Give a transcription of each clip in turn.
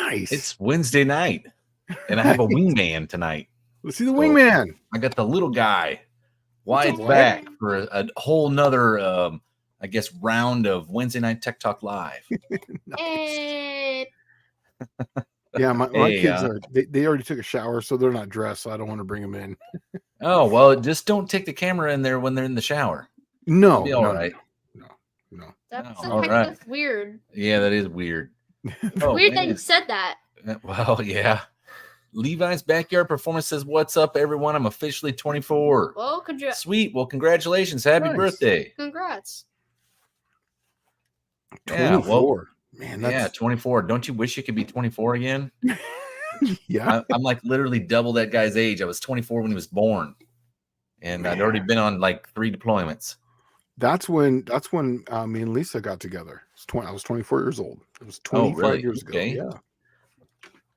Nice. It's Wednesday night, and I have a wingman tonight. Let's see the wingman. I got the little guy. Wyatt's what? back for a whole nother, I guess, round of Wednesday Night Tech Talk Live. Nice. Yeah, my Hey, kids are. They already took a shower, so they're not dressed. So I don't want to bring them in. Oh well, just don't take the camera in there when they're in the shower. No, It'll be all right. No. That's all right. That's weird. Yeah, that is weird. Weird that you said that. Well, yeah. Levi's Backyard Performance says, "What's up, everyone? I'm officially 24." Well, Sweet. Well, congratulations. Happy birthday. Congrats. 24. Yeah, well, man, 24. Don't you wish you could be 24 again? Yeah. I'm like literally double that guy's age. I was 24 when he was born, and I'd already been on like 3 deployments. That's when me and Lisa got together. I was 24 years old. It was 25 years ago. Yeah.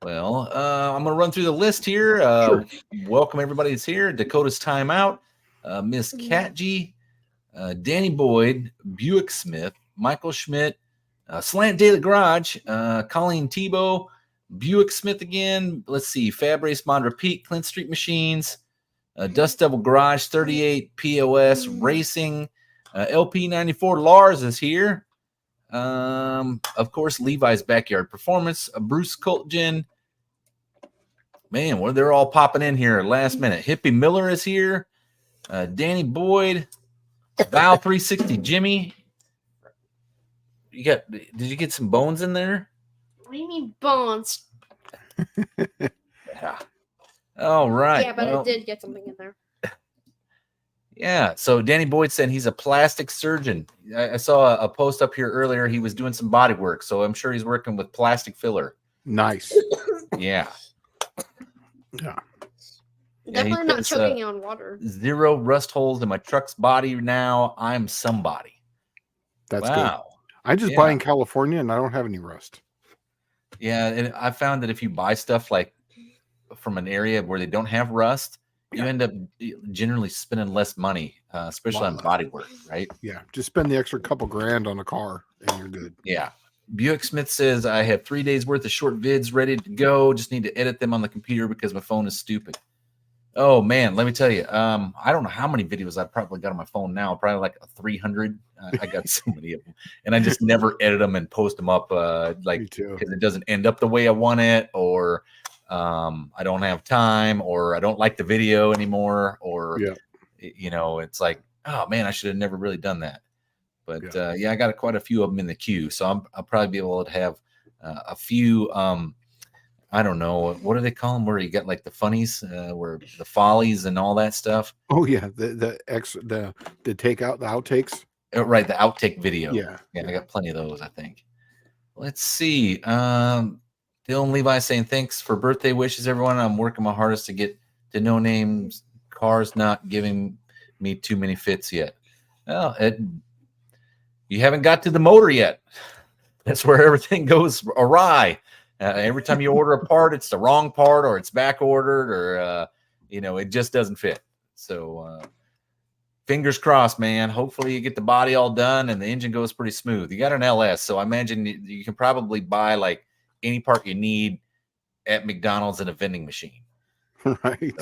Well, I'm going to run through the list here. Sure. Welcome everybody that's here. Dakota's Timeout, Miss Katji, Danny Boyd, Buick Smith, Michael Schmidt, Slant Daily Garage, Colleen Tebow, Buick Smith again. Let's see, Fab Race Mod Repeat, Clint Street Machines, Dust Devil Garage 38, POS Racing, LP94 Lars is here. Of course, Levi's Backyard Performance, Bruce Coltgen. Man, well, they're all popping in here last minute. Hippie Miller is here. Danny Boyd, Val 360 Jimmy. Did you get some bones in there? What do you mean bones? Yeah. All right. Yeah, but I did get something in there. Yeah. So Danny Boyd said he's a plastic surgeon. I saw a post up here earlier. He was doing some body work, so I'm sure he's working with plastic filler. Nice. Yeah. Yeah. Definitely not choking on water. 0 rust holes in my truck's body now. I'm somebody. That's good. I just buy in California and I don't have any rust. Yeah, and I found that if you buy stuff like from an area where they don't have rust, you end up generally spending less money, especially on body work, right? Yeah, just spend the extra couple grand on a car and you're good. Yeah. Buick Smith says, I have 3 days worth of short vids ready to go. Just need to edit them on the computer because my phone is stupid. Oh, man, let me tell you. I don't know how many videos I've probably got on my phone now. Probably like 300. I got so many of them. And I just never edit them and post them up because it doesn't end up the way I want it, or I don't have time, or I don't like the video anymore, or, it's like, oh, man, I should have never really done that. But, I got quite a few of them in the queue. So I'll probably be able to have a few I don't know, what do they call them? Where you got like the funnies, where the follies and all that stuff. Oh yeah, the takeout, the outtakes. Right, the outtake video. Yeah, I got plenty of those. I think. Let's see. Dylan Levi saying thanks for birthday wishes, everyone. I'm working my hardest to get to no names. Cars not giving me too many fits yet. Well, you haven't got to the motor yet. That's where everything goes awry. Every time you order a part, it's the wrong part, or it's back ordered, or it just doesn't fit. So fingers crossed, man. Hopefully you get the body all done and the engine goes pretty smooth. You got an LS, so I imagine you can probably buy like any part you need at McDonald's in a vending machine. Right.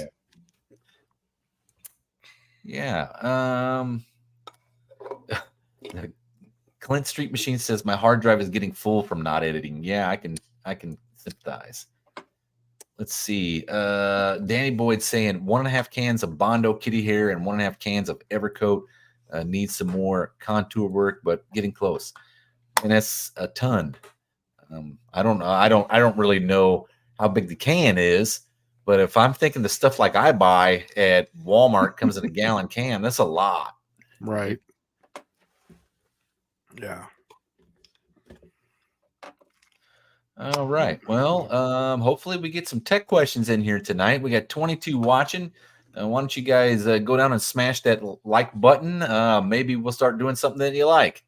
Yeah. Clint Street Machine says my hard drive is getting full from not editing. Yeah, I can sympathize. Let's see. Danny Boyd saying 1.5 cans of Bondo kitty hair and 1.5 cans of Evercoat. Needs some more contour work, but getting close. And that's a ton. I don't know. I don't really know how big the can is, but if I'm thinking the stuff like I buy at Walmart comes in a gallon can, that's a lot. Right. Yeah. All right. Well, hopefully we get some tech questions in here tonight. We got 22 watching. Why don't you guys go down and smash that like button? Maybe we'll start doing something that you like.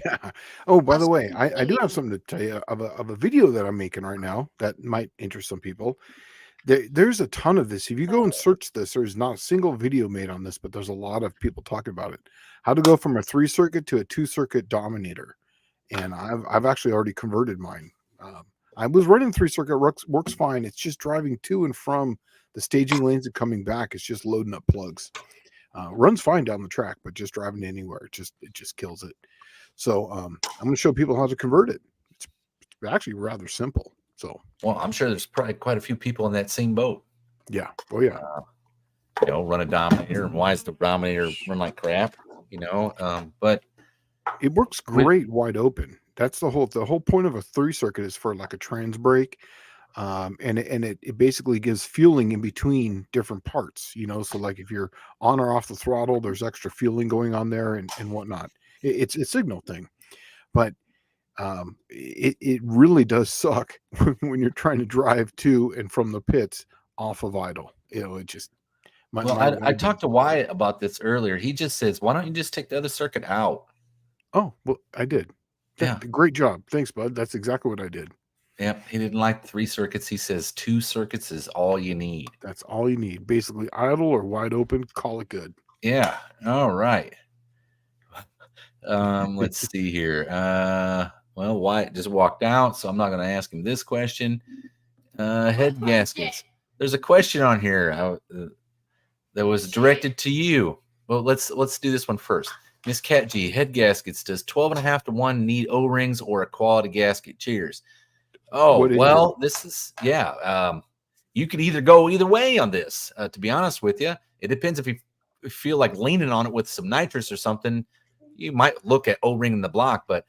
Yeah. Oh, by the way, I do have something to tell you of a video that I'm making right now that might interest some people. There's a ton of this. If you go and search this, there's not a single video made on this, but there's a lot of people talking about it. How to go from a 3-circuit to a 2-circuit Dominator. And I've actually already converted mine. I was running 3-circuit, works fine. It's just driving to and from the staging lanes and coming back. It's just loading up plugs. Runs fine down the track, but just driving anywhere, it just kills it. So I'm going to show people how to convert it. It's actually rather simple. So, well, I'm sure there's probably quite a few people in that same boat. yeah. Oh yeah. Run a Dominator, and why is the Dominator run like crap? But it works great wide open. That's the whole point of a 3-circuit is for like a trans brake. And it basically gives fueling in between different parts, so like if you're on or off the throttle, there's extra fueling going on there and whatnot. It's a signal thing, but it really does suck when you're trying to drive to and from the pits off of idle. It just I talked to Wyatt about this earlier. He just says, why don't you just take the other circuit out? Oh, well, I did. Yeah. Great job. Thanks, bud. That's exactly what I did. Yep. He didn't like 3 circuits. He says 2 circuits is all you need. That's all you need. Basically, idle or wide open, call it good. Yeah. All right. Let's see here. Well, Wyatt just walked out, so I'm not going to ask him this question. Head gaskets. There's a question on here that was directed to you. Well, let's do this one first. Miss Cat G, head gaskets. Does 12.5 to 1 need O-rings or a quality gasket? Cheers. Oh, well, this is, you could either go either way on this. To be honest with you, it depends if you feel like leaning on it with some nitrous or something. You might look at O-ring in the block, but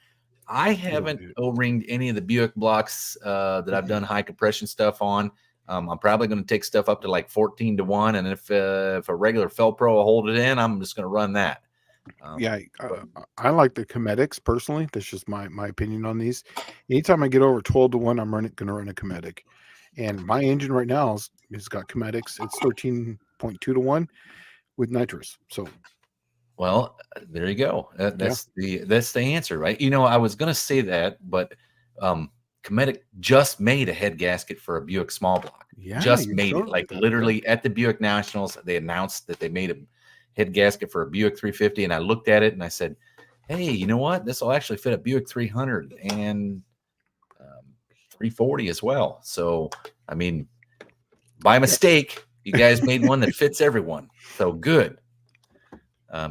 I haven't O-ringed any of the Buick blocks that I've done high compression stuff on. I'm probably going to take stuff up to like 14 to 1. And if a regular Felpro will hold it in, I'm just going to run that. I like the Cometics personally. That's just my opinion on these. Anytime I get over 12 to 1, I'm going to run a Cometic. And my engine right now has got Cometics. It's 13.2 to 1 with nitrous. So, well, there you go. That's the answer, right? I was going to say that, but Cometic just made a head gasket for a Buick small block. Yeah, just made it. Like literally at the Buick Nationals, they announced that they made a head gasket for a Buick 350, and I looked at it and I said, hey, you know what? This will actually fit a Buick 300 and 340 as well. So, I mean, by mistake, you guys made one that fits everyone. So good.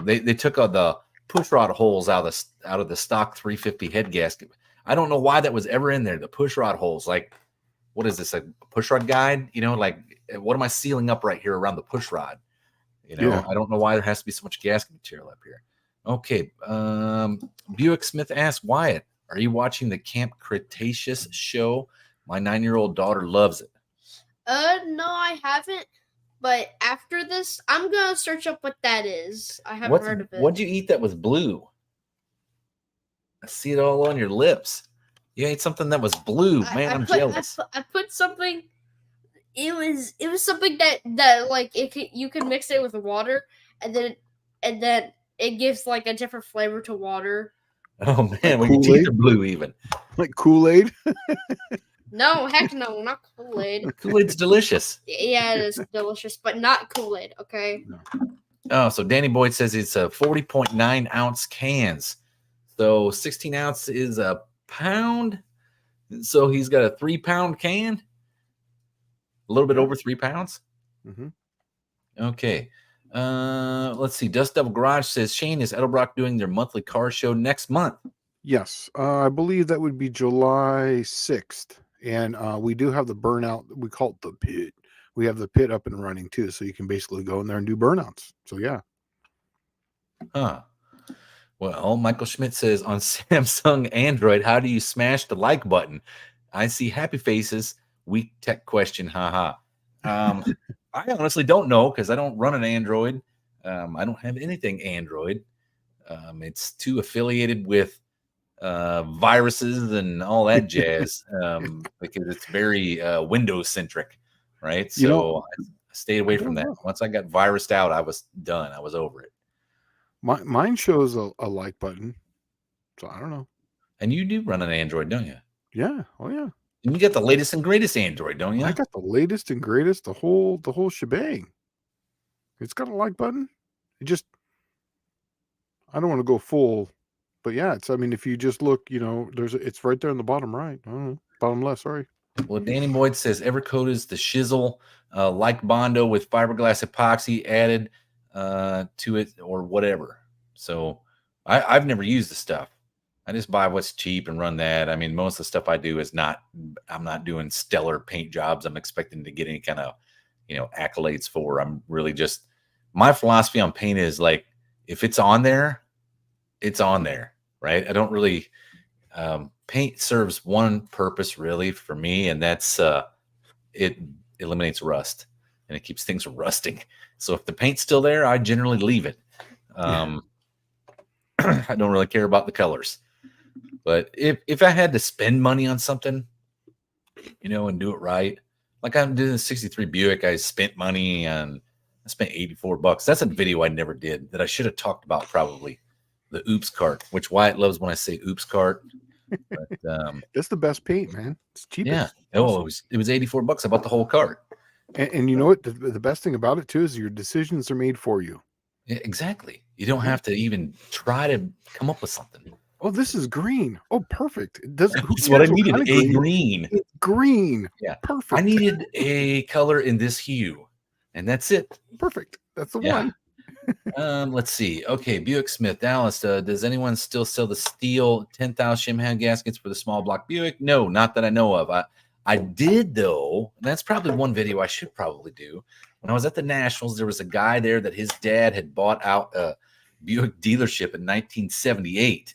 They took the push rod holes out of the stock 350 head gasket. I don't know why that was ever in there. The push rod holes, like, what is this, a push rod guide? Like, what am I sealing up right here around the push rod? I don't know why there has to be so much gasket material up here. Okay. Buick Smith asked Wyatt, are you watching the Camp Cretaceous show? My 9-year-old daughter loves it. No, I haven't. But after this, I'm going to search up what that is. I haven't heard of it. What'd you eat that was blue? I see it all on your lips. You ate something that was blue. Man, I'm jealous. I put something. It was something that like you can mix it with water and then it gives like a different flavor to water. Oh man, like your teeth are blue even. Like Kool-Aid? No, heck no, not Kool-Aid. Kool-Aid's delicious. Yeah, it is delicious, but not Kool-Aid, okay? No. Oh, so Danny Boyd says it's a 40.9 ounce cans. So 16 ounce is a pound. So he's got a 3-pound can. A little bit over 3 pounds. Mm-hmm. Okay. Let's see. Dust Devil Garage says, Shane, is Edelbrock doing their monthly car show next month? Yes. I believe that would be July 6th. And we do have the burnout. We call it the pit. We have the pit up and running too. So you can basically go in there and do burnouts. So yeah. Huh. Well, Michael Schmidt says on Samsung Android, how do you smash the like button? I see happy faces. Weak tech question. Haha. I honestly don't know because I don't run an Android. I don't have anything Android. It's too affiliated with viruses and all that jazz because it's very Windows centric, right? So I stayed away from that. Once I got virused out, I was done. I was over it. Mine shows a like button, so I don't know. And you do run an Android, don't you? Yeah. Oh yeah. And you got the latest and greatest Android, don't you? I got the latest and greatest, the whole shebang. It's got a like button. I don't want to go full, but yeah, I mean, if you just look, it's right there in the bottom right. I don't know. Bottom left, sorry. Well, Danny Boyd says Evercoat is the shizzle, like Bondo with fiberglass epoxy added to it or whatever. So I've never used the stuff. I just buy what's cheap and run that. I mean, most of the stuff I do is I'm not doing stellar paint jobs. I'm expecting to get any kind of, accolades for. I'm really just, my philosophy on paint is like, if it's on there, it's on there, right? I don't really, paint serves one purpose really for me, and that's it eliminates rust and it keeps things from rusting. So if the paint's still there, I generally leave it. I don't really care about the colors. But if I had to spend money on something, and do it right, like I'm doing the 63 Buick, I spent money on, I spent $84. That's a video I never did that I should have talked about probably. The oops cart, which Wyatt loves when I say oops cart. But, that's the best paint, man. It's cheapest. Yeah. Oh, it was $84. I bought the whole cart. And you know what? The best thing about it too is your decisions are made for you. Yeah, exactly. You don't have to even try to come up with something. Oh, this is green. Oh, perfect. It does. That's what I needed. A green. It's green. Yeah. Perfect. I needed a color in this hue, and that's it. Perfect. That's the one. Let's see. Okay, Buick Smith, Dallas. Does anyone still sell the steel 10,000 shim gaskets for the small block Buick? No, not that I know of. I did though. And that's probably one video I should probably do. When I was at the Nationals, there was a guy there that his dad had bought out a Buick dealership in 1978,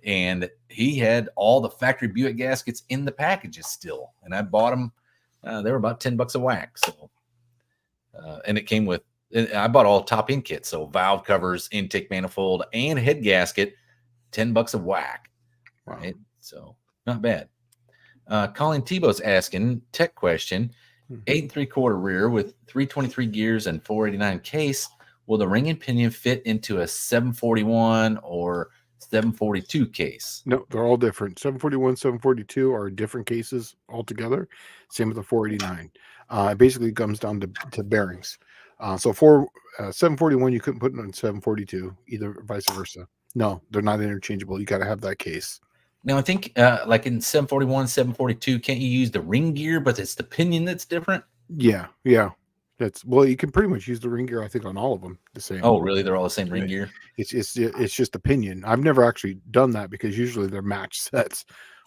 and he had all the factory Buick gaskets in the packages still. And I bought them. They were about $10 a whack. So, and it came with. I bought all top end kits, so valve covers, intake manifold, and head gasket, $10 a whack. Wow. Right, so not bad. Colin Tebow's asking tech question: 8 3/4 rear with 323 gears and 489 case. Will the ring and pinion fit into a 741 or 742 case? No, they're all different. 741, 742 are different cases altogether. Same with the 489. It basically comes down to bearings. So for 741, you couldn't put it on 742, either vice versa. No, they're not interchangeable. You got to have that case. Now, I think like in 741, 742, can't you use the ring gear, but it's the pinion that's different? Yeah. Well, you can pretty much use the ring gear, I think, on all of them the same. Oh, really? They're all the same ring gear? It's just opinion. I've never actually done that because usually they're match sets,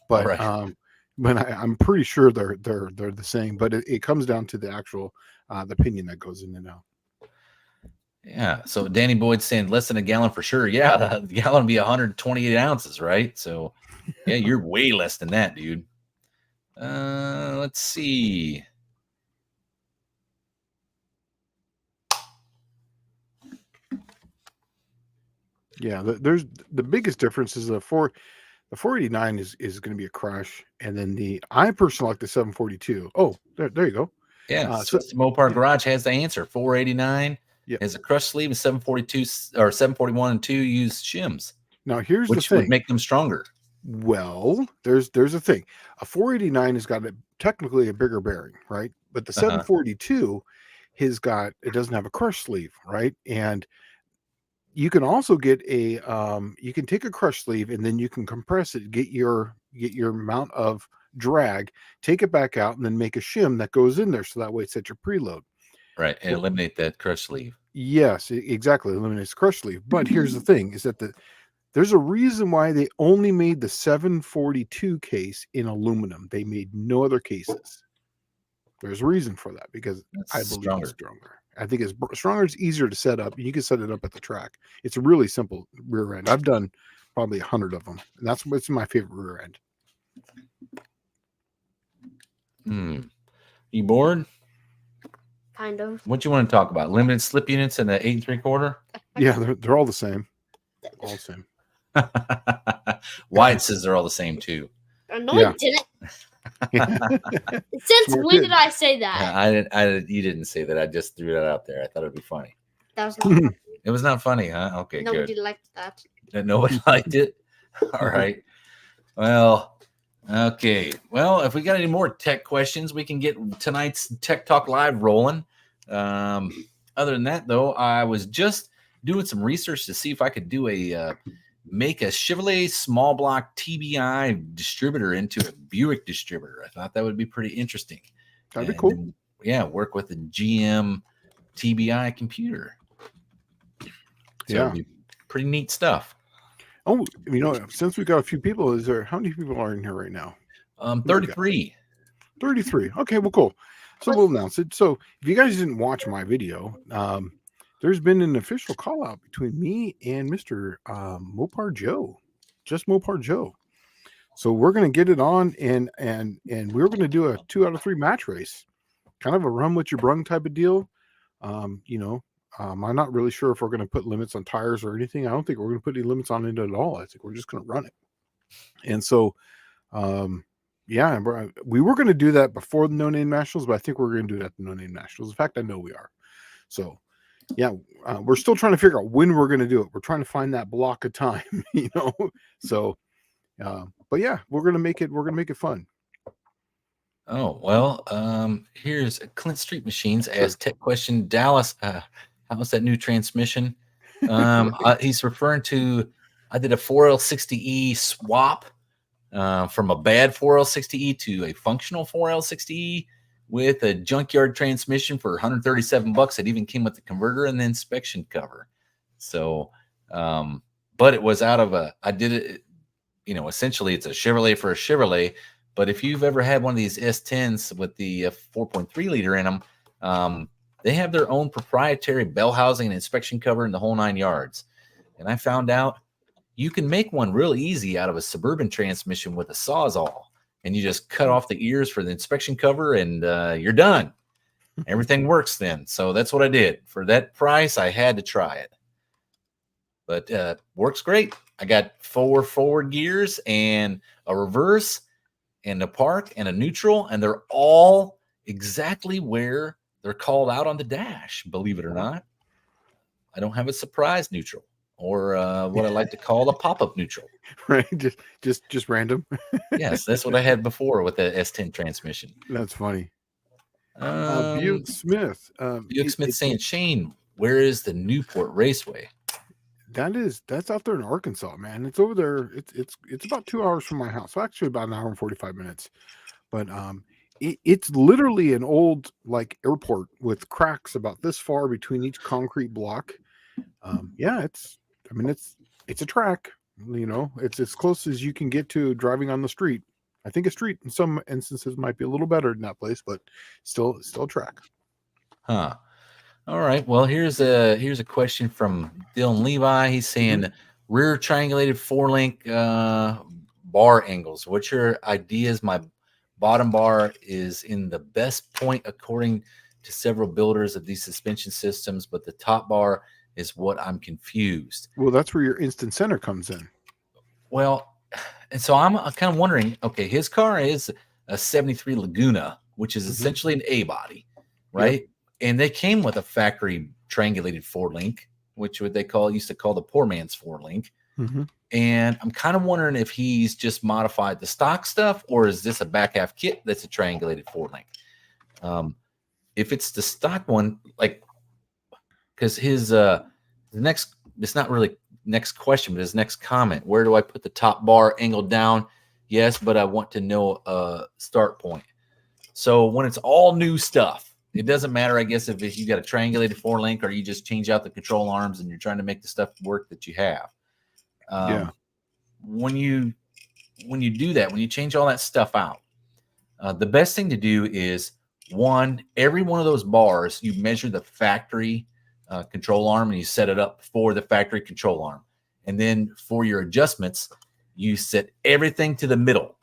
but Right. when I'm pretty sure they're the same. But it comes down to the actual the pinion that goes in and out. Yeah. So Danny Boyd's saying less than a gallon for sure. Yeah, the gallon would be 128 ounces, right? So yeah, you're way less than that, dude. Let's see. Yeah, there's the biggest difference is the 489 is going to be a crush, and then I personally like the 742. Oh, there you go. Yeah, so Mopar Garage has the answer. 489 has a crush sleeve, and 742 or 741 and 2 use shims. Now here's which the thing. Would make them stronger. Well, there's a thing. A 489 has got technically a bigger bearing, right? But the 742 it doesn't have a crush sleeve, right? And you can also get you can take a crush sleeve and then you can compress it, get your amount of drag, take it back out, and then make a shim that goes in there, so that way it's at your preload. Right, and eliminate that crush sleeve. Yes, exactly. Eliminates crush sleeve. But here's the thing: is that there's a reason why they only made the 742 case in aluminum. They made no other cases. There's a reason for that, because I believe it's stronger. I think it's stronger. It's easier to set up. You can set it up at the track. It's a really simple rear end. I've done probably 100 of them, and that's what's my favorite rear end. You bored? Kind of. What you want to talk about? Limited slip units and the 8 3/4? Yeah, they're all the same. All the same. Wyatt says they're all the same too. No, it didn't. Since when did I say that? You didn't say that. I just threw that out there. I thought it'd be funny. That was not funny. It was not funny, huh? Okay, Nobody good. liked that. Nobody liked it? All right. Well, okay. Well, if we got any more tech questions, we can get tonight's Tech Talk Live rolling. Other than that, though, I was just doing some research to see if I could do a make a Chevrolet small block TBI distributor into a Buick distributor. I thought that would be pretty interesting. That'd be cool. Then, yeah, work with a GM TBI computer. So it'd be pretty neat stuff. Oh, since we got a few people, how many people are in here right now? 33. 33. Okay, well, cool. So we'll announce it. So if you guys didn't watch my video, there's been an official call out between me and Mr. Mopar Joe, just Mopar Joe. So we're going to get it on, and we're going to do a 2 out of 3 match race, kind of a run with your brung type of deal. I'm not really sure if we're going to put limits on tires or anything. I don't think we're going to put any limits on it at all. I think we're just going to run it. And so, yeah, we were going to do that before the No Name Nationals, but I think we're going to do that at the No Name Nationals. In fact, I know we are. So, yeah, we're still trying to figure out when we're going to do it. We're trying to find that block of time, So, but yeah, we're going to make it. We're going to make it fun. Oh, well, here's Clint Street Machines as tech question. Dallas, how's that new transmission? He's referring to, I did a 4L60E swap from a bad 4L60E to a functional 4L60E with a junkyard transmission for $137. It even came with the converter and the inspection cover. So, but it was out of I did it, essentially it's a Chevrolet for a Chevrolet. But if you've ever had one of these S10s with the 4.3 liter in them, they have their own proprietary bell housing and inspection cover in the whole 9 yards. And I found out you can make one real easy out of a Suburban transmission with a Sawzall. And you just cut off the ears for the inspection cover and you're done. Everything works then. So that's what I did. For that price, I had to try it. But works great. I got 4 forward gears and a reverse and a park and a neutral, and they're all exactly where they're called out on the dash, believe it or not. I don't have a surprise neutral or what I like to call a pop-up neutral. Right, just random. Yes, that's what I had before with the S10 transmission. That's funny. Buick Smith. Buick Smith saying, Shane, where is the Newport Raceway? That's out there in Arkansas, man. It's over there. It's about 2 hours from my house. So actually about an hour and 45 minutes. But it's literally an old airport with cracks about this far between each concrete block. Yeah, it's a track. It's as close as you can get to driving on the street. I think a street in some instances might be a little better than that place, but still a track. Huh. All right. Well, here's a question from Dylan Levi. He's saying rear triangulated 4-link bar angles. What's your ideas? My bottom bar is in the best point according to several builders of these suspension systems, but the top bar is what I'm confused. Well, that's where your instant center comes in. Well, and so I'm kind of wondering, okay, his car is a 73 Laguna, which is essentially an A body, right? Yep. And they came with a factory triangulated 4-link, which used to call the poor man's 4-link. And I'm kind of wondering if he's just modified the stock stuff, or is this a back half kit that's a triangulated 4-link? If it's the stock one, because his it's not really next question, but his next comment, where do I put the top bar angled down? Yes, but I want to know a start point. So when it's all new stuff, it doesn't matter, I guess, if you got a triangulated 4-link or you just change out the control arms and you're trying to make the stuff work that you have. When you do that, when you change all that stuff out, the best thing to do is every one of those bars, you measure the factory control arm and you set it up for the factory control arm. And then for your adjustments, you set everything to the middle.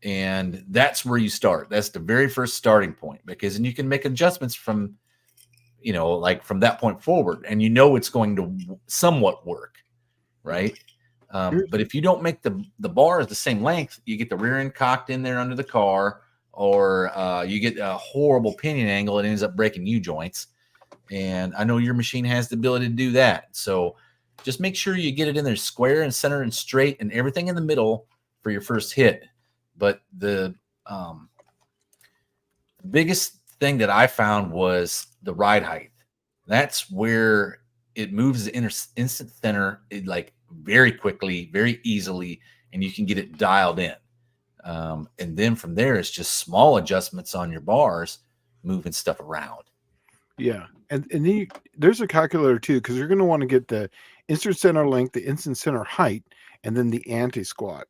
And that's where you start. That's the very first starting point, because then you can make adjustments from that point forward, and it's going to somewhat work, right? But if you don't make the bars the same length, you get the rear end cocked in there under the car, or you get a horrible pinion angle. It ends up breaking U-joints. And I know your machine has the ability to do that. So just make sure you get it in there square and center and straight and everything in the middle for your first hit. But the biggest thing that I found was the ride height. That's where it moves the instant center very quickly, very easily, and you can get it dialed in. And then from there, it's just small adjustments on your bars, moving stuff around. Yeah, and then there's a calculator too, because you're going to want to get the instant center length, the instant center height, and then the anti-squat.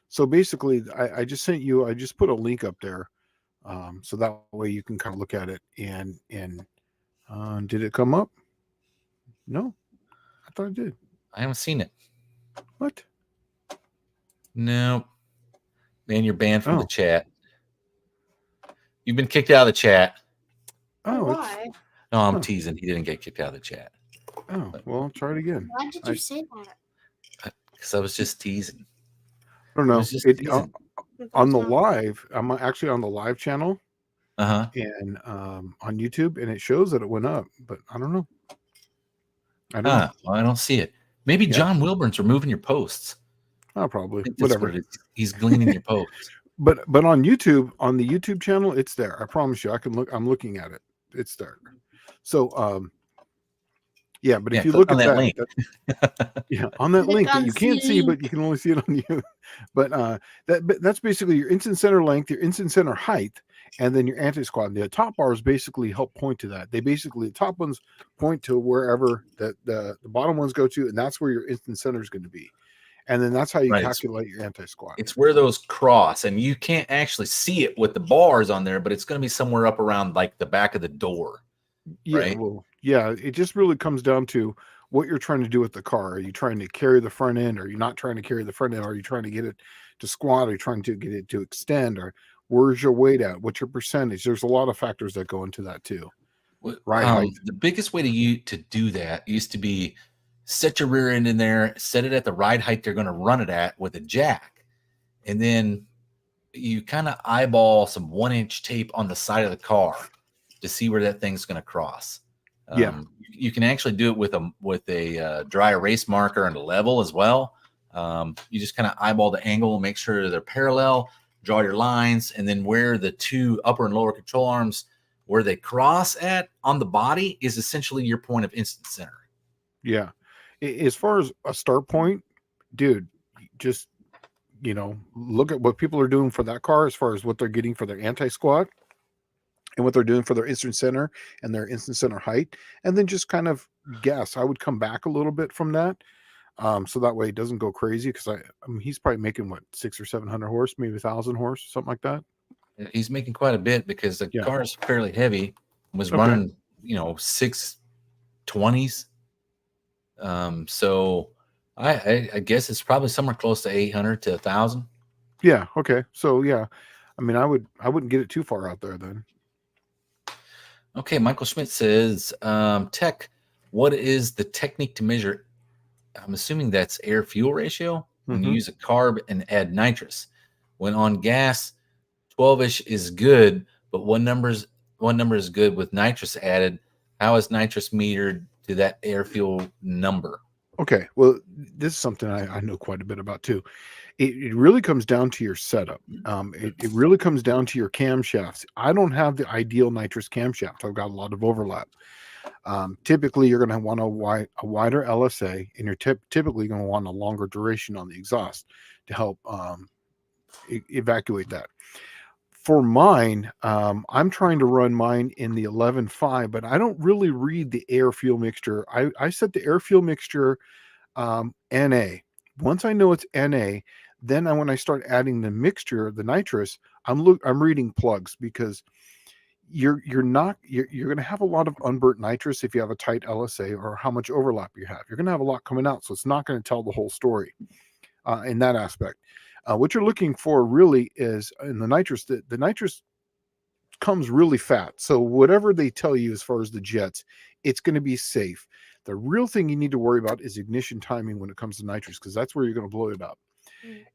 So basically, I just sent you. I just put a link up there, so that way you can kind of look at it. And did it come up? No, I thought it did. I haven't seen it. What? No, man, you're banned from the Oh. chat. You've been kicked out of the chat. Oh, it's, Why? No, I'm Huh. teasing. He didn't get kicked out of the chat oh, well, try it again. Why did you say that? because I was just teasing. I don't I know. was just It teasing. on the live. I'm actually on the live channel Uh-huh. and on YouTube, and it shows that it went up, but I don't know. I don't know. Well, I don't see it. Maybe Yeah. John Wilburn's removing your posts. Oh, I probably. think that's Whatever. what it is. He's gleaning your posts. But on YouTube, on the YouTube channel, it's there. I promise you. I can look. I'm looking at it. It's there. So yeah. But if you click look on at that that, link. yeah, on that Click link that on you can't see, link. but you can only see it on you. But that's basically your instant center length, your instant center height, and then your anti-squat. And the top bars basically help point to that. They basically, the top ones point to wherever the bottom ones go to, and that's where your instant center is going to be. And then that's how you Right. calculate your anti-squat. It's where those cross, and you can't actually see it with the bars on there, but it's going to be somewhere up around like the back of the door. Yeah, right? well, yeah, it just really comes down to what you're trying to do with the car. Are you trying to carry the front end? Are you not trying to carry the front end? Are you trying to get it to squat? Are you trying to get it to extend? Or where's your weight at? What's your percentage? There's a lot of factors that go into that too. Ride height. The biggest way to do that used to be set your rear end in there, set it at the ride height they're going to run it at with a jack, and then you kind of eyeball some 1-inch tape on the side of the car to see where that thing's going to cross. Yeah. You can actually do it with a dry erase marker and a level as well. You just kind of eyeball the angle, make sure they're parallel, draw your lines, and then where the two upper and lower control arms, where they cross at on the body, is essentially your point of instant center. Yeah. As far as a start point, dude, just, look at what people are doing for that car as far as what they're getting for their anti-squat and what they're doing for their instant center and their instant center height. And then just kind of guess. I would come back a little bit from that. So that way it doesn't go crazy. Because I mean, he's probably making what, 600 or 700 horse, maybe 1,000 horse, something like that. He's making quite a bit because the car is fairly heavy. Was running, 620s. So I guess it's probably somewhere close to 800 to 1,000. Yeah. Okay. So yeah, I mean, I wouldn't get it too far out there then. Okay. Michael Schmidt says, Tech, what is the technique to measure? I'm assuming that's air fuel ratio when you use a carb and add nitrous. When on gas, 12-ish is good, but what number is good with nitrous added? How is nitrous metered to that air fuel number? Okay. Well, this is something I know quite a bit about too. It really comes down to your setup. It really comes down to your camshafts. I don't have the ideal nitrous camshaft. I've got a lot of overlap. Typically, you're going to want a wider LSA, and you're typically going to want a longer duration on the exhaust to help evacuate that. For mine, I'm trying to run mine in the 11.5, but I don't really read the air fuel mixture. I set the air fuel mixture NA. Once I know it's NA, then when I start adding the mixture, the nitrous, I'm reading plugs, because you're going to have a lot of unburnt nitrous if you have a tight LSA or how much overlap you have. You're going to have a lot coming out, so it's not going to tell the whole story in that aspect. What you're looking for really is in the nitrous. The nitrous comes really fat, so whatever they tell you as far as the jets, it's going to be safe. The real thing you need to worry about is ignition timing when it comes to nitrous, because that's where you're going to blow it up.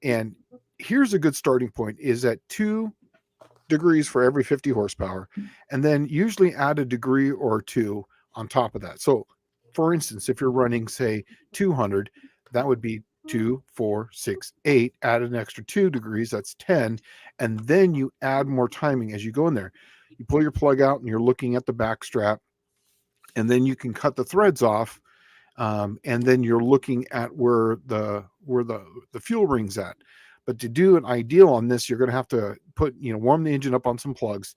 And here's a good starting point: is at 2 degrees for every 50 horsepower, and then usually add a degree or two on top of that. So, for instance, if you're running, say, 200, that would be 2, 4, 6, 8. Add an extra 2 degrees, that's 10, and then you add more timing as you go in there. You pull your plug out, and you're looking at the back strap, and then you can cut the threads off and then you're looking at where the fuel ring's at. But to do an ideal on this, you're going to have to put, warm the engine up on some plugs,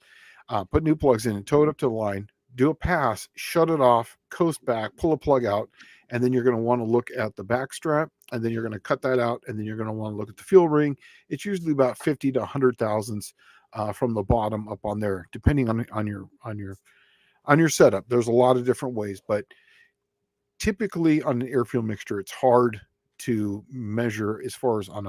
put new plugs in and tow it up to the line, do a pass, shut it off, coast back, pull a plug out, and then you're going to want to look at the back strap, and then you're going to cut that out, and then you're going to want to look at the fuel ring. It's usually about 50 to 100 thousandths from the bottom up on there, depending on your setup. There's a lot of different ways, but typically on an air fuel mixture, it's hard to measure as far as on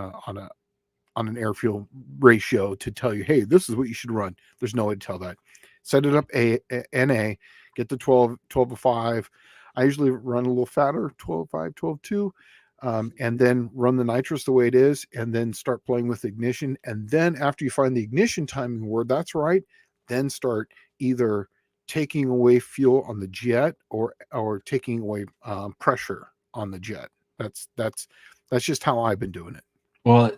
an air fuel ratio to tell you, hey, this is what you should run. There's no way to tell that. Set it up NA, get the 12.5. I usually run a little fatter, 12.5, 12.2, and then run the nitrous the way it is, and then start playing with ignition. And then after you find the ignition timing where that's right, then start either taking away fuel on the jet or taking away pressure on the jet. That's just how I've been doing it. Well,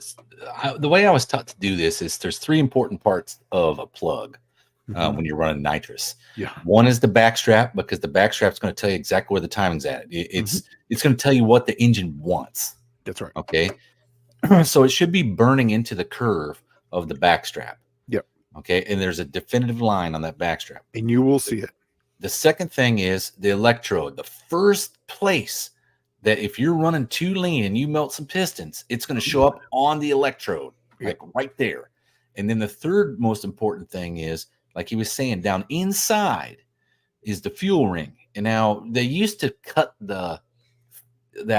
the way I was taught to do this is there's 3 important parts of a plug when you're running nitrous. Yeah. One is the back strap, because the back strap is going to tell you exactly where the timing's at. It's going to tell you what the engine wants. That's right. Okay. So it should be burning into the curve of the back strap. Yep. Okay. And there's a definitive line on that back strap. And you will see it. The second thing is the electrode. The first place that if you're running too lean and you melt some pistons, it's going to show up on the electrode, like right there. And then the third most important thing is, like he was saying, down inside is the fuel ring. And now they used to cut that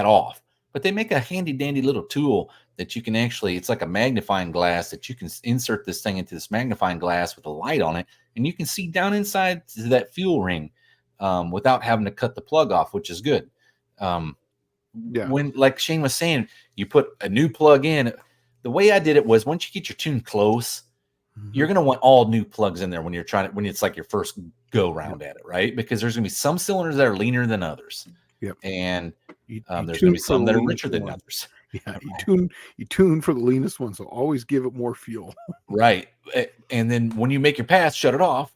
off, but they make a handy dandy little tool that you can actually, it's like a magnifying glass that you can insert this thing into this magnifying glass with a light on it. And you can see down inside that fuel ring without having to cut the plug off, which is good. When, like Shane was saying, you put a new plug in, the way I did it was once you get your tune close, you're going to want all new plugs in there when when it's like your first go round at it, right? Because there's going to be some cylinders that are leaner than others. Yep. And there's going to be some that are richer than others. Yeah. You tune for the leanest one. So always give it more fuel. Right. And then when you make your pass, shut it off,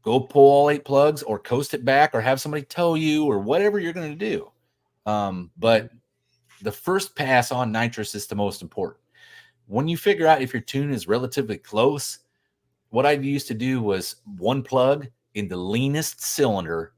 go pull all 8 plugs or coast it back or have somebody tow you or whatever you're going to do. But the first pass on nitrous is the most important. When you figure out if your tune is relatively close, what I used to do was one plug in the leanest cylinder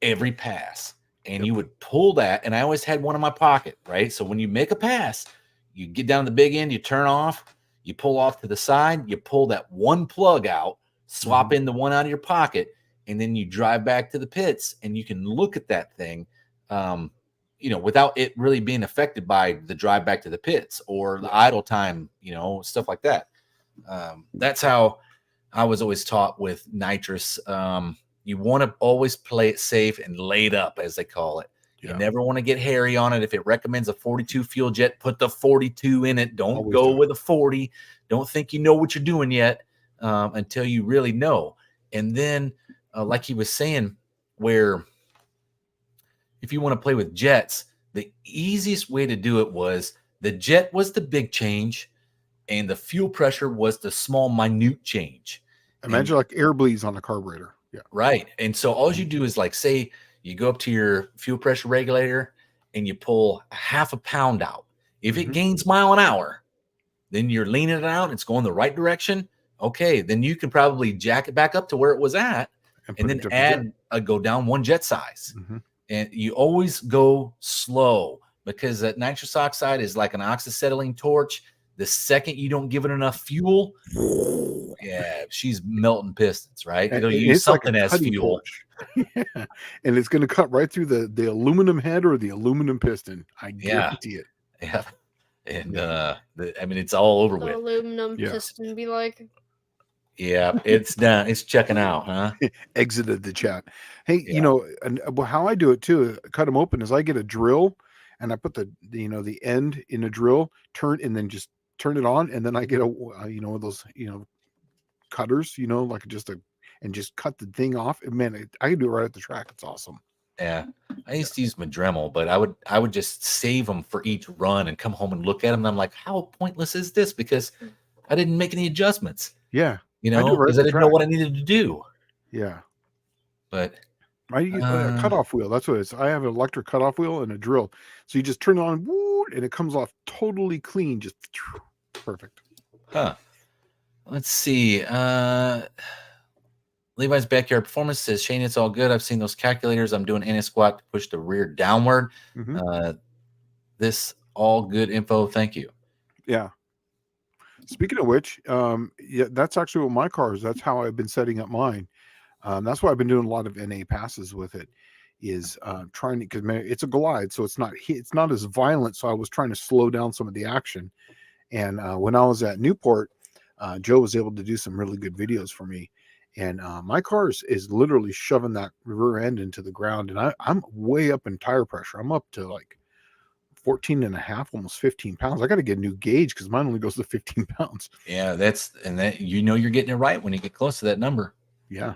every pass. And you would pull that. And I always had one in my pocket, right? So when you make a pass, you get down to the big end, you turn off, you pull off to the side, you pull that one plug out, swap in the one out of your pocket, and then you drive back to the pits and you can look at that thing. Without it really being affected by the drive back to the pits or the idle time, stuff like that. That's how I was always taught with nitrous. You want to always play it safe and laid up, as they call it. You never want to get hairy on it. If it recommends a 42 fuel jet, put the 42 in it. Don't go with a 40. Don't think you know what you're doing yet until you really know. And then, like he was saying, where if you want to play with jets, the easiest way to do it was the jet was the big change and the fuel pressure was the small, minute change. Imagine like air bleeds on a carburetor. Yeah. Right. And so all you do is, like, say you go up to your fuel pressure regulator and you pull half a pound out. If it gains mile an hour, then you're leaning it out. It's going the right direction. Okay. Then you can probably jack it back up to where it was at and then go down one jet size. And you always go slow because that nitrous oxide is like an oxyacetylene torch. The second you don't give it enough fuel, she's melting pistons, right? It'll use something as fuel. And it's going to cut right through the aluminum head or the aluminum piston. I guarantee it. Yeah. And it's all over the with. Aluminum piston be like. Yeah, it's done. It's checking out, huh? Exited the chat. Hey, how I do it too, cut them open, is I get a drill and I put the end in a drill, and then just turn it on, and then I get one of those cutters, and just cut the thing off. And man, I can do it right at the track. It's awesome. Yeah, I used to use my Dremel, but I would just save them for each run and come home and look at them. And I'm like, how pointless is this? Because I didn't make any adjustments. Yeah. Because I didn't know what I needed to do. Yeah. But I use a cutoff wheel. That's what it is. I have an electric cutoff wheel and a drill. So you just turn it on, woo, and it comes off totally clean. Just perfect. Huh. Let's see. Levi's Backyard Performance says, Shane, it's all good. I've seen those calculators. I'm doing anti-squat to push the rear downward. This all good info. Thank you. Yeah. Speaking of which, yeah, that's actually what my car is. That's how I've been setting up mine. That's why I've been doing a lot of NA passes with it. Is trying to, because it's a glide, so it's not as violent. So I was trying to slow down some of the action. And when I was at Newport, Joe was able to do some really good videos for me. And my car is literally shoving that rear end into the ground, and I'm way up in tire pressure. I'm up to like 14 and a half, almost 15 pounds. I got to get a new gauge because mine only goes to 15 pounds. Yeah, you're getting it right when you get close to that number. Yeah.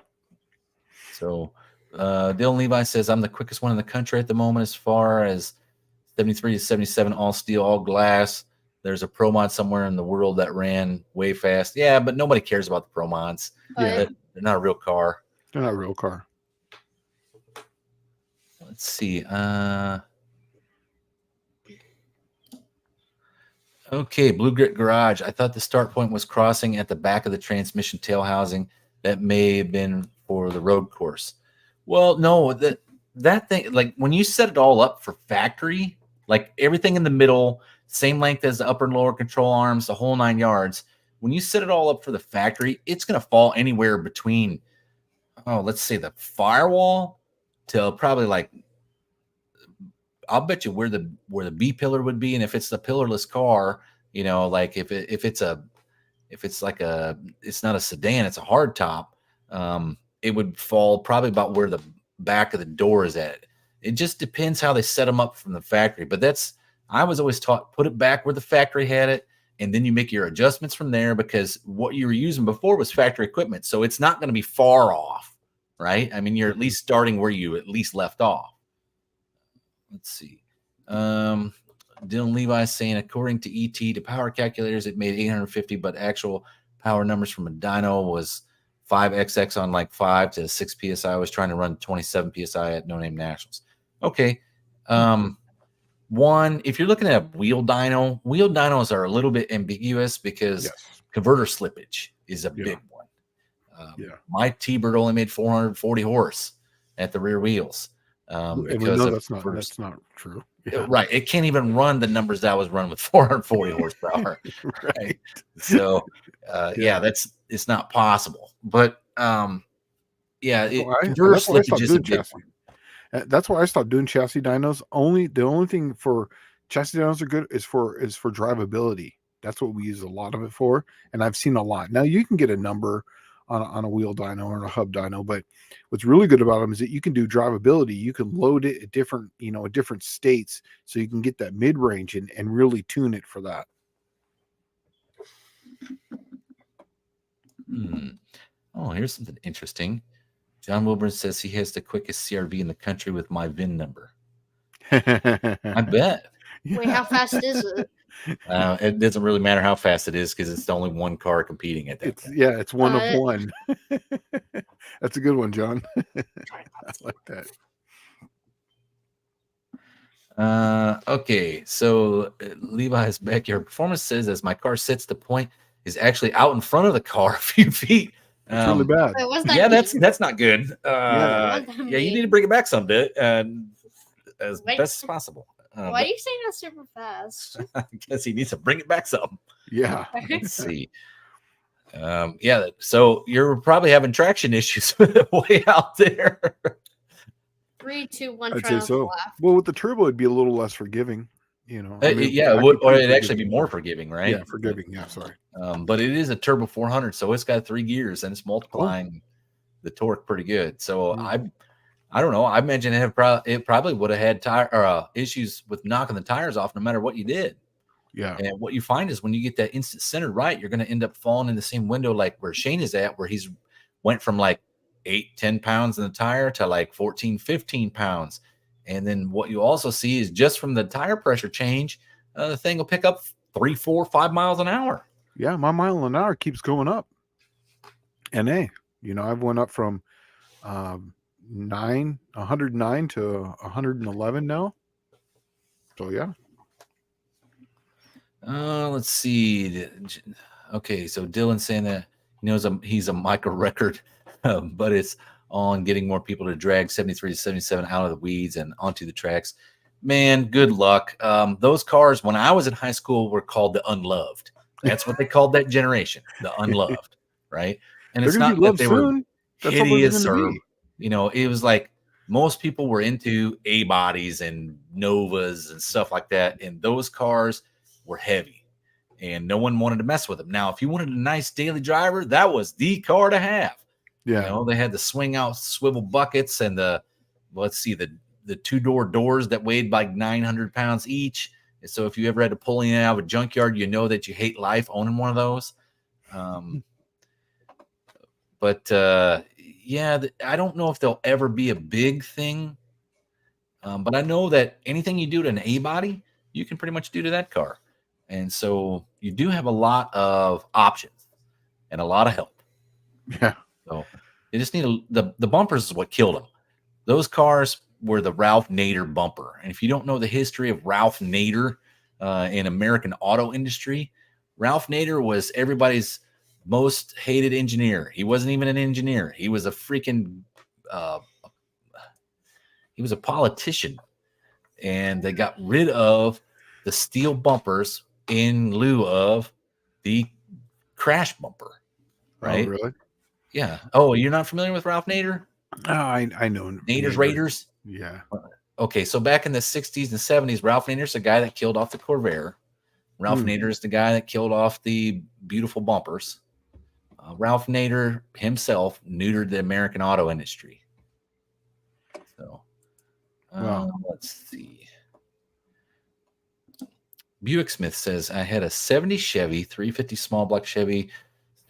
So Dylan Levi says, I'm the quickest one in the country at the moment as far as 73 to 77, all steel, all glass. There's a Pro Mod somewhere in the world that ran way fast. Yeah, but nobody cares about the Pro Mods. Yeah. They're not a real car. They're not a real car. Let's see. Okay, Blue Grit Garage. I thought the start point was crossing at the back of the transmission tail housing. That may have been for the road course. Well, no, that thing, like when you set it all up for factory, like everything in the middle, same length as the upper and lower control arms, the whole 9 yards. When you set it all up for the factory, it's going to fall anywhere between, let's say the firewall to probably like, I'll bet you where the B pillar would be. And if it's the pillarless car, like if it's not a sedan, it's a hard top. It would fall probably about where the back of the door is at. It just depends how they set them up from the factory. But I was always taught, put it back where the factory had it, and then you make your adjustments from there, because what you were using before was factory equipment. So it's not going to be far off, right? I mean, you're at least starting where you at least left off. Let's see. Dylan Levi saying, according to ET, to power calculators, it made 850, but actual power numbers from a dyno was 5XX on like 5 to 6 PSI. I was trying to run 27 PSI at No Name Nationals. Okay. One, if you're looking at a wheel dynos are a little bit ambiguous because converter slippage is a big one. My T-Bird only made 440 horse at the rear wheels. And we know that's not true. Yeah. Right. It can't even run the numbers that was run with 440 horsepower. Right. So, it's not possible. But, converter slippage is a big one. That's why I stopped doing chassis dynos. The only thing for chassis dynos are good is for drivability. That's what we use a lot of it for. And I've seen a lot. Now you can get a number on a wheel dyno or a hub dyno, but what's really good about them is that you can do drivability. You can load it at different states, so you can get that mid range and really tune it for that. Oh, here's something interesting. John Wilburn says he has the quickest CRV in the country with my VIN number. I bet. Wait, how fast is it? It doesn't really matter how fast it is because it's the only one car competing at that. It's one of one. That's a good one, John. I like that. Okay, so Levi's Backyard Performance says, as my car sits, the point is actually out in front of the car a few feet. It's really bad. Wait, that's not good. You need to bring it back someday as best as possible. Why are you saying that's super fast? I guess he needs to bring it back some. Yeah. Let's see. So you're probably having traction issues with it way out there. 3, 2, 1. I'd say so. Left. Well, with the turbo, it'd be a little less forgiving. It would, or it'd actually be more forgiving, right? Yeah, forgiving. Yeah, sorry. But it is a turbo 400, so it's got 3 gears and it's multiplying the torque pretty good. So I don't know. I imagine it probably would have had tire issues with knocking the tires off no matter what you did. Yeah. And what you find is when you get that instant center right, you're going to end up falling in the same window like where Shane is at, where he's went from like 8-10 pounds in the tire to like 14-15 pounds. And then what you also see is just from the tire pressure change, the thing will pick up 3, 4, 5 miles an hour. Yeah, my mile an hour keeps going up. And I've went up from 109 to 111 now. So yeah. Let's see. Okay, so Dylan's saying that he knows he's a micro record, but it's on getting more people to drag 73 to 77 out of the weeds and onto the tracks. Man, good luck. Those cars, when I was in high school, were called the unloved. That's what they called that generation, the unloved, right? And They're it's gonna be not that loved they were soon. That's all they're hideous gonna or, be. it was like most people were into A bodies and Novas and stuff like that. And those cars were heavy and no one wanted to mess with them. Now, if you wanted a nice daily driver, that was the car to have. Yeah. They had the swing out swivel buckets and the 2-door doors that weighed like 900 pounds each. And so if you ever had to pull in and out of a junkyard, you know that you hate life owning one of those. Yeah, I don't know if they'll ever be a big thing. But I know that anything you do to an A body, you can pretty much do to that car. And so you do have a lot of options and a lot of help. Yeah. So you just need the bumpers is what killed them. Those cars were the Ralph Nader bumper. And if you don't know the history of Ralph Nader in American auto industry, Ralph Nader was everybody's most hated engineer. He wasn't even an engineer. He was a freaking he was a politician. And they got rid of the steel bumpers in lieu of the crash bumper. Right? Oh, really? Yeah. Oh, you're not familiar with Ralph Nader? Oh, I know Nader's Raiders? Yeah. Okay, so back in the 60s and 70s, Ralph Nader's the guy that killed off the Corvair. Ralph Nader is the guy that killed off the beautiful bumpers. Ralph Nader himself neutered the American auto industry. So, Wow. Let's see. Buick Smith says, I had a 70 Chevy, 350 small block Chevy,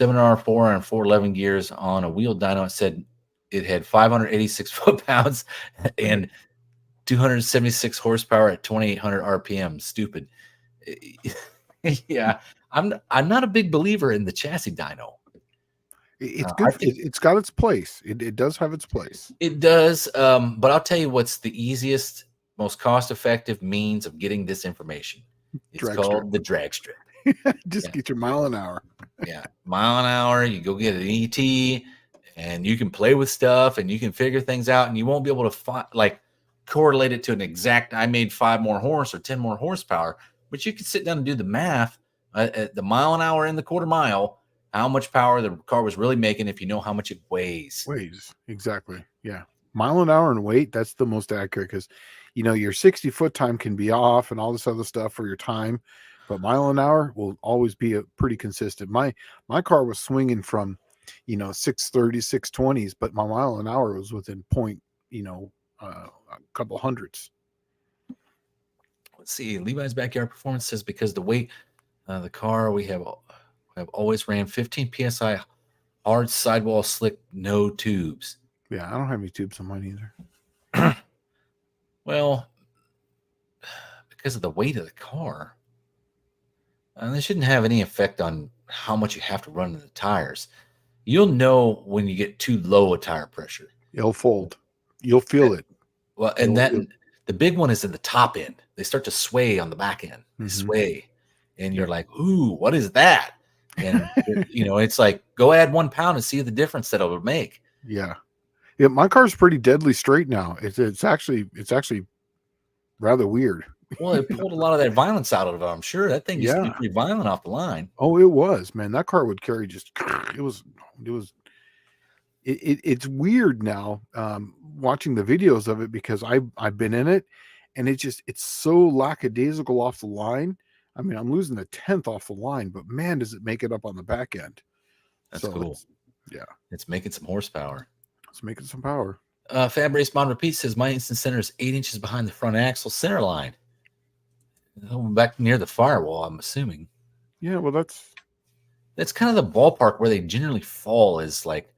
7R4 and 411 gears on a wheel dyno. It said it had 586 foot-pounds and 276 horsepower at 2,800 RPM. Stupid. Yeah, I'm not a big believer in the chassis dyno. It's good. It's got its place. It does have its place. It does. But I'll tell you what's the easiest, most cost-effective means of getting this information. It's called the drag strip. Just get your mile an hour. Yeah, mile an hour. You go get an ET, and you can play with stuff, and you can figure things out, and you won't be able to correlate it to an exact. I made 5 more horse or 10 more horsepower, but you can sit down and do the math at the mile an hour in the quarter mile. How much power the car was really making if you know how much it weighs. Exactly. Yeah. Mile an hour and weight, that's the most accurate because, your 60-foot time can be off and all this other stuff for your time, but mile an hour will always be a pretty consistent. My car was swinging from, 630, 620s, but my mile an hour was within point, a couple hundreds. Let's see. Levi's Backyard Performance says because the weight of the car we have always ran 15 psi hard sidewall slick, no tubes. Yeah, I don't have any tubes on mine either. Well, because of the weight of the car, they shouldn't have any effect on how much you have to run in the tires. You'll know when you get too low a tire pressure. It'll fold. You'll feel it. Well, and the big one is in the top end. They start to sway on the back end. They sway, and you're like, "Ooh, what is that?" And it's like, go add 1 pound and see the difference that it would make. Yeah. My car's pretty deadly straight now. It's actually rather weird. Well, it pulled a lot of that violence out of it. I'm sure that thing used to be pretty violent off the line. Oh, it was, man. That car would carry it's weird now watching the videos of it because I've been in it and it's so lackadaisical off the line. I mean, I'm losing a 1/10 off the line, but man, does it make it up on the back end. That's cool. It's making some horsepower. It's making some power. Fab Race Mod Repeat says my instant center is 8 inches behind the front axle center line. Back near the firewall, I'm assuming. Yeah, well, that's kind of the ballpark where they generally fall, is like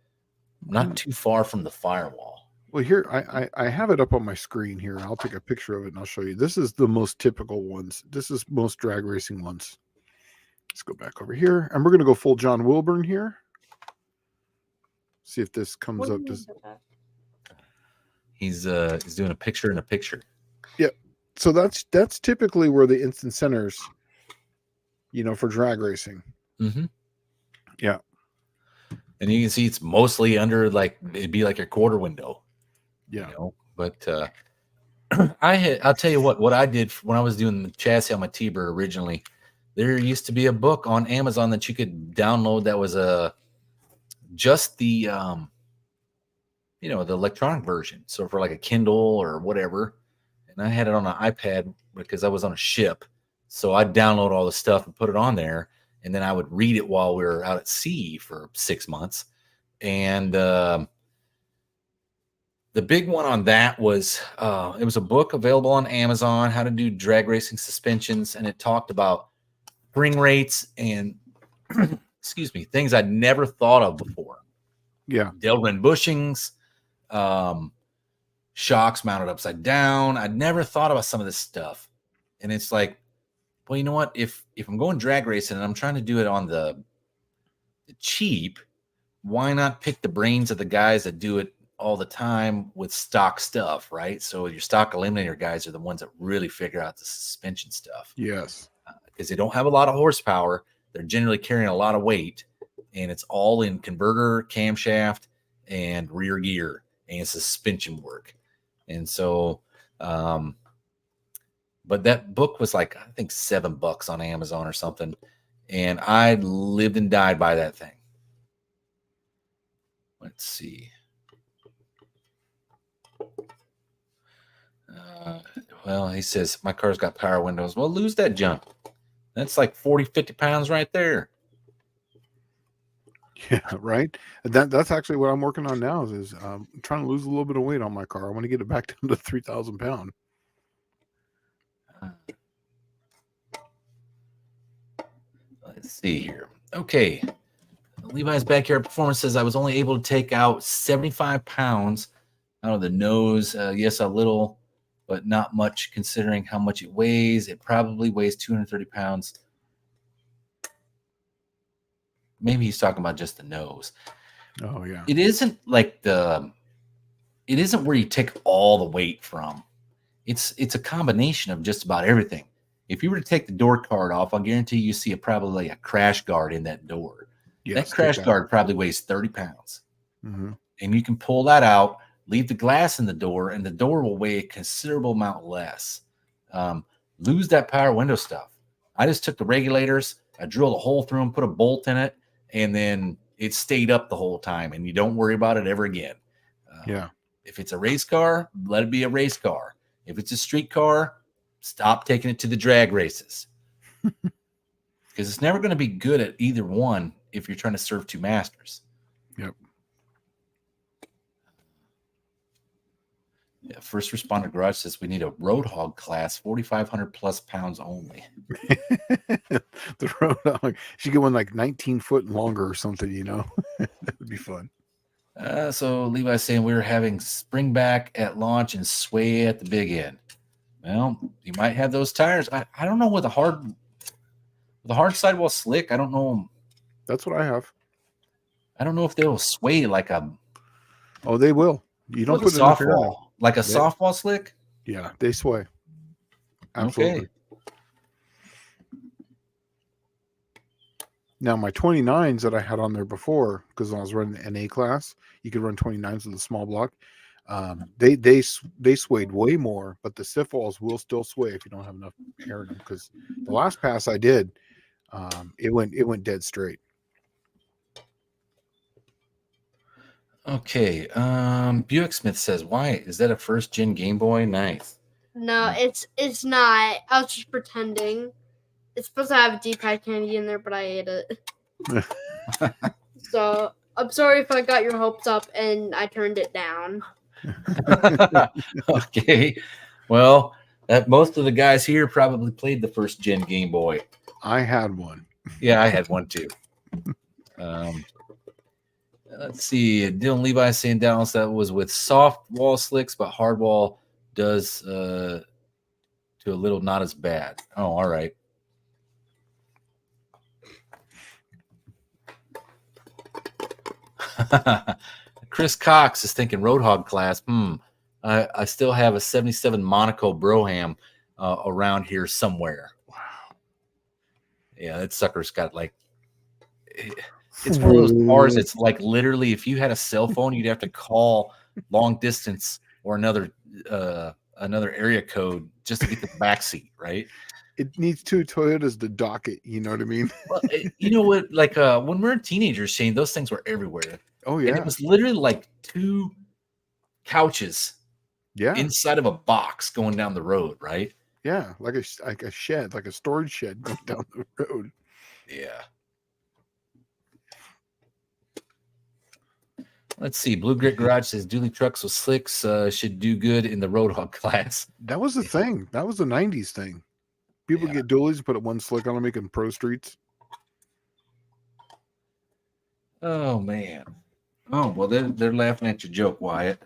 not too far from the firewall. Well, here I have it up on my screen here. I'll take a picture of it and I'll show you. This is the most typical ones. This is most drag racing ones. Let's go back over here, and we're going to go full John Wilburn here. See if this comes up. He's doing a picture in a picture. Yep. So that's typically where the instant centers, for drag racing. Mm-hmm. Yeah. And you can see it's mostly under it'd be like your quarter window. Yeah. But I'll tell you what I did when I was doing the chassis on my T-Bird originally. There used to be a book on Amazon that you could download that was just the the electronic version. So for like a Kindle or whatever, and I had it on an iPad because I was on a ship. So I'd download all the stuff and put it on there, and then I would read it while we were out at sea for 6 months. And the big one on that was it was a book available on Amazon, how to do drag racing suspensions, and it talked about spring rates and excuse me, things I'd never thought of before. Yeah. Delrin bushings, shocks mounted upside down. I'd never thought about some of this stuff. And it's like, well, you know what? If I'm going drag racing and I'm trying to do it on the cheap, why not pick the brains of the guys that do it all the time with stock stuff, right? So your stock eliminator guys are the ones that really figure out the suspension stuff. Yes. Because they don't have a lot of horsepower. They're generally carrying a lot of weight, and it's all in converter, camshaft, and rear gear and suspension work. And so, but that book was like, I think $7 on Amazon or something. And I lived and died by that thing. Let's see. Well, he says, my car's got power windows. Well, lose that junk. That's like 40, 50 pounds right there. Yeah, right. That's actually what I'm working on now is trying to lose a little bit of weight on my car. I want to get it back down to 3,000 pounds. Let's see here. Okay. Levi's Backyard Performance says I was only able to take out 75 pounds out of the nose. Yes, a little, but not much considering how much it weighs. It probably weighs 230 pounds. Maybe he's talking about just the nose. Oh, yeah. It isn't like it isn't where you take all the weight from. It's a combination of just about everything. If you were to take the door card off, I'll guarantee you see probably a crash guard in that door. Yes, that crash guard probably weighs 30 pounds. Mm-hmm. And you can pull that out, leave the glass in the door, and the door will weigh a considerable amount less. Lose that power window stuff. I just took the regulators, I drilled a hole through them, put a bolt in it, and then it stayed up the whole time, and you don't worry about it ever again. Yeah. If it's a race car, let it be a race car. If it's a street car, stop taking it to the drag races. Because it's never going to be good at either one if you're trying to serve two masters. Yep. Yeah, First Responder Garage says we need a road hog class, 4,500 plus pounds only. The road hog. Should get one like 19 foot and longer or something, That would be fun. So Levi's saying we were having spring back at launch and sway at the big end. Well, you might have those tires. I don't know with the hard sidewall slick. I don't know. That's what I have. I don't know if they will sway like a. Oh, they will. You don't put a enough air in it. softball, like a softball slick. Yeah, they sway. Absolutely. Okay. Now, my 29s that I had on there before, because when I was running the NA class, you could run 29s with a small block. They swayed way more, but the stiff walls will still sway if you don't have enough air in them. Because the last pass I did, it went dead straight. Okay. Buick Smith says, "Why is that a first gen Game Boy? Nice." No, it's not. I was just pretending. It's supposed to have a D-pad candy in there, but I ate it. So I'm sorry if I got your hopes up and I turned it down. Okay. Well, most of the guys here probably played the first gen Game Boy. I had one. Yeah, I had one too. Let's see. Dylan Levi saying Dallas that was with soft wall slicks, but hard wall does to a little not as bad. Oh, all right. Chris Cox is thinking Roadhog class. I still have a 77 Monaco Brougham around here somewhere. Wow. Yeah, that sucker's got like, it's one of those cars that's like literally, if you had a cell phone, you'd have to call long distance or another area code just to get the back seat, right? It needs 2 Toyotas to dock it. You know what I mean? Well, you know what? Like when we were teenagers, Shane, those things were everywhere. Oh And yeah. it was literally like 2 couches Yeah. inside of a box going down the road, right? Yeah. Like a shed, like a storage shed going down the road. Yeah. Let's see. Blue Grit Garage says dually trucks with slicks should do good in the Roadhog class. That was the thing. That was the 90s thing. People get dualies, put one slick on them, making pro streets. Oh man. Oh well, they're laughing at your joke, Wyatt.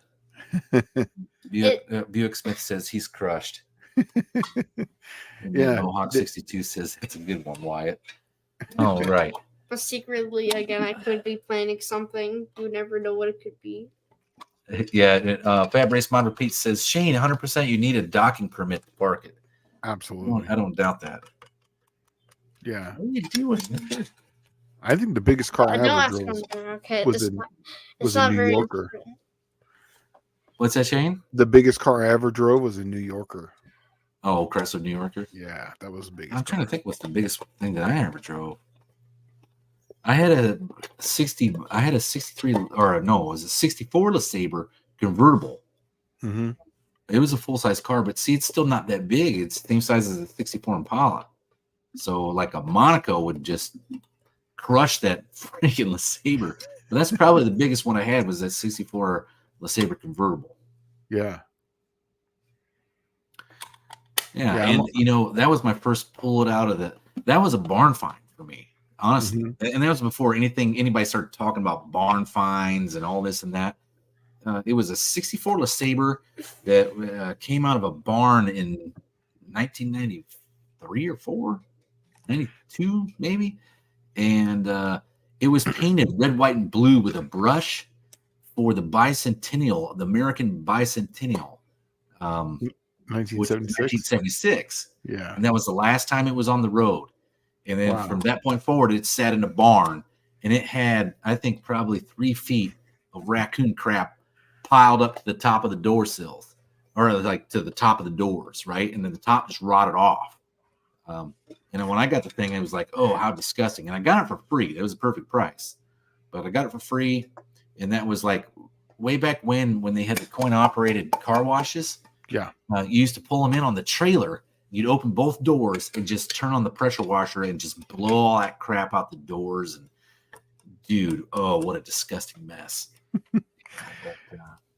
Buick Smith says he's crushed. Yeah. Mohawk 62 says it's a good one, Wyatt. Oh right. But secretly, again, I could be planning something. You never know what it could be. Yeah. Fab Race Mod Repeat says Shane, 100% you need a docking permit to park it. Absolutely. I don't doubt that. Yeah. What are you doing? I think the biggest car I ever drove was a New Yorker. Important. What's that, Shane? The biggest car I ever drove was a New Yorker. Oh, Chrysler New Yorker. Yeah, that was the biggest. I'm trying to think what's the biggest thing that I ever drove. I had a 63, or no, it was a 64 LeSabre convertible. Mm-hmm. It was a full-size car, but see, it's still not that big. It's the same size as a 64 Impala. So like a Monaco would just crush that freaking LeSabre. But that's probably the biggest one I had was that 64 LeSabre convertible. Yeah. Yeah, and you know, that was my first pull it out of that was a barn find for me, honestly. Mm-hmm. And that was before anybody started talking about barn finds and all this and that. It was a 64 LeSabre that came out of a barn in 1993 or 4, 92 maybe. And it was painted red, white, and blue with a brush for the bicentennial, the American bicentennial. 1976. Yeah. And that was the last time it was on the road. And then from that point forward, it sat in a barn. And it had, I think, probably 3 feet of raccoon crap piled up to the top of the door sills, or like to the top of the doors, right? And then the top just rotted off. And when I got the thing, I was like, oh, how disgusting. And I got it for free. It was a perfect price. But I got it for free. And that was like way back when they had the coin-operated car washes. Yeah. You used to pull them in on the trailer. You'd open both doors and just turn on the pressure washer and just blow all that crap out the doors. And dude, oh, what a disgusting mess.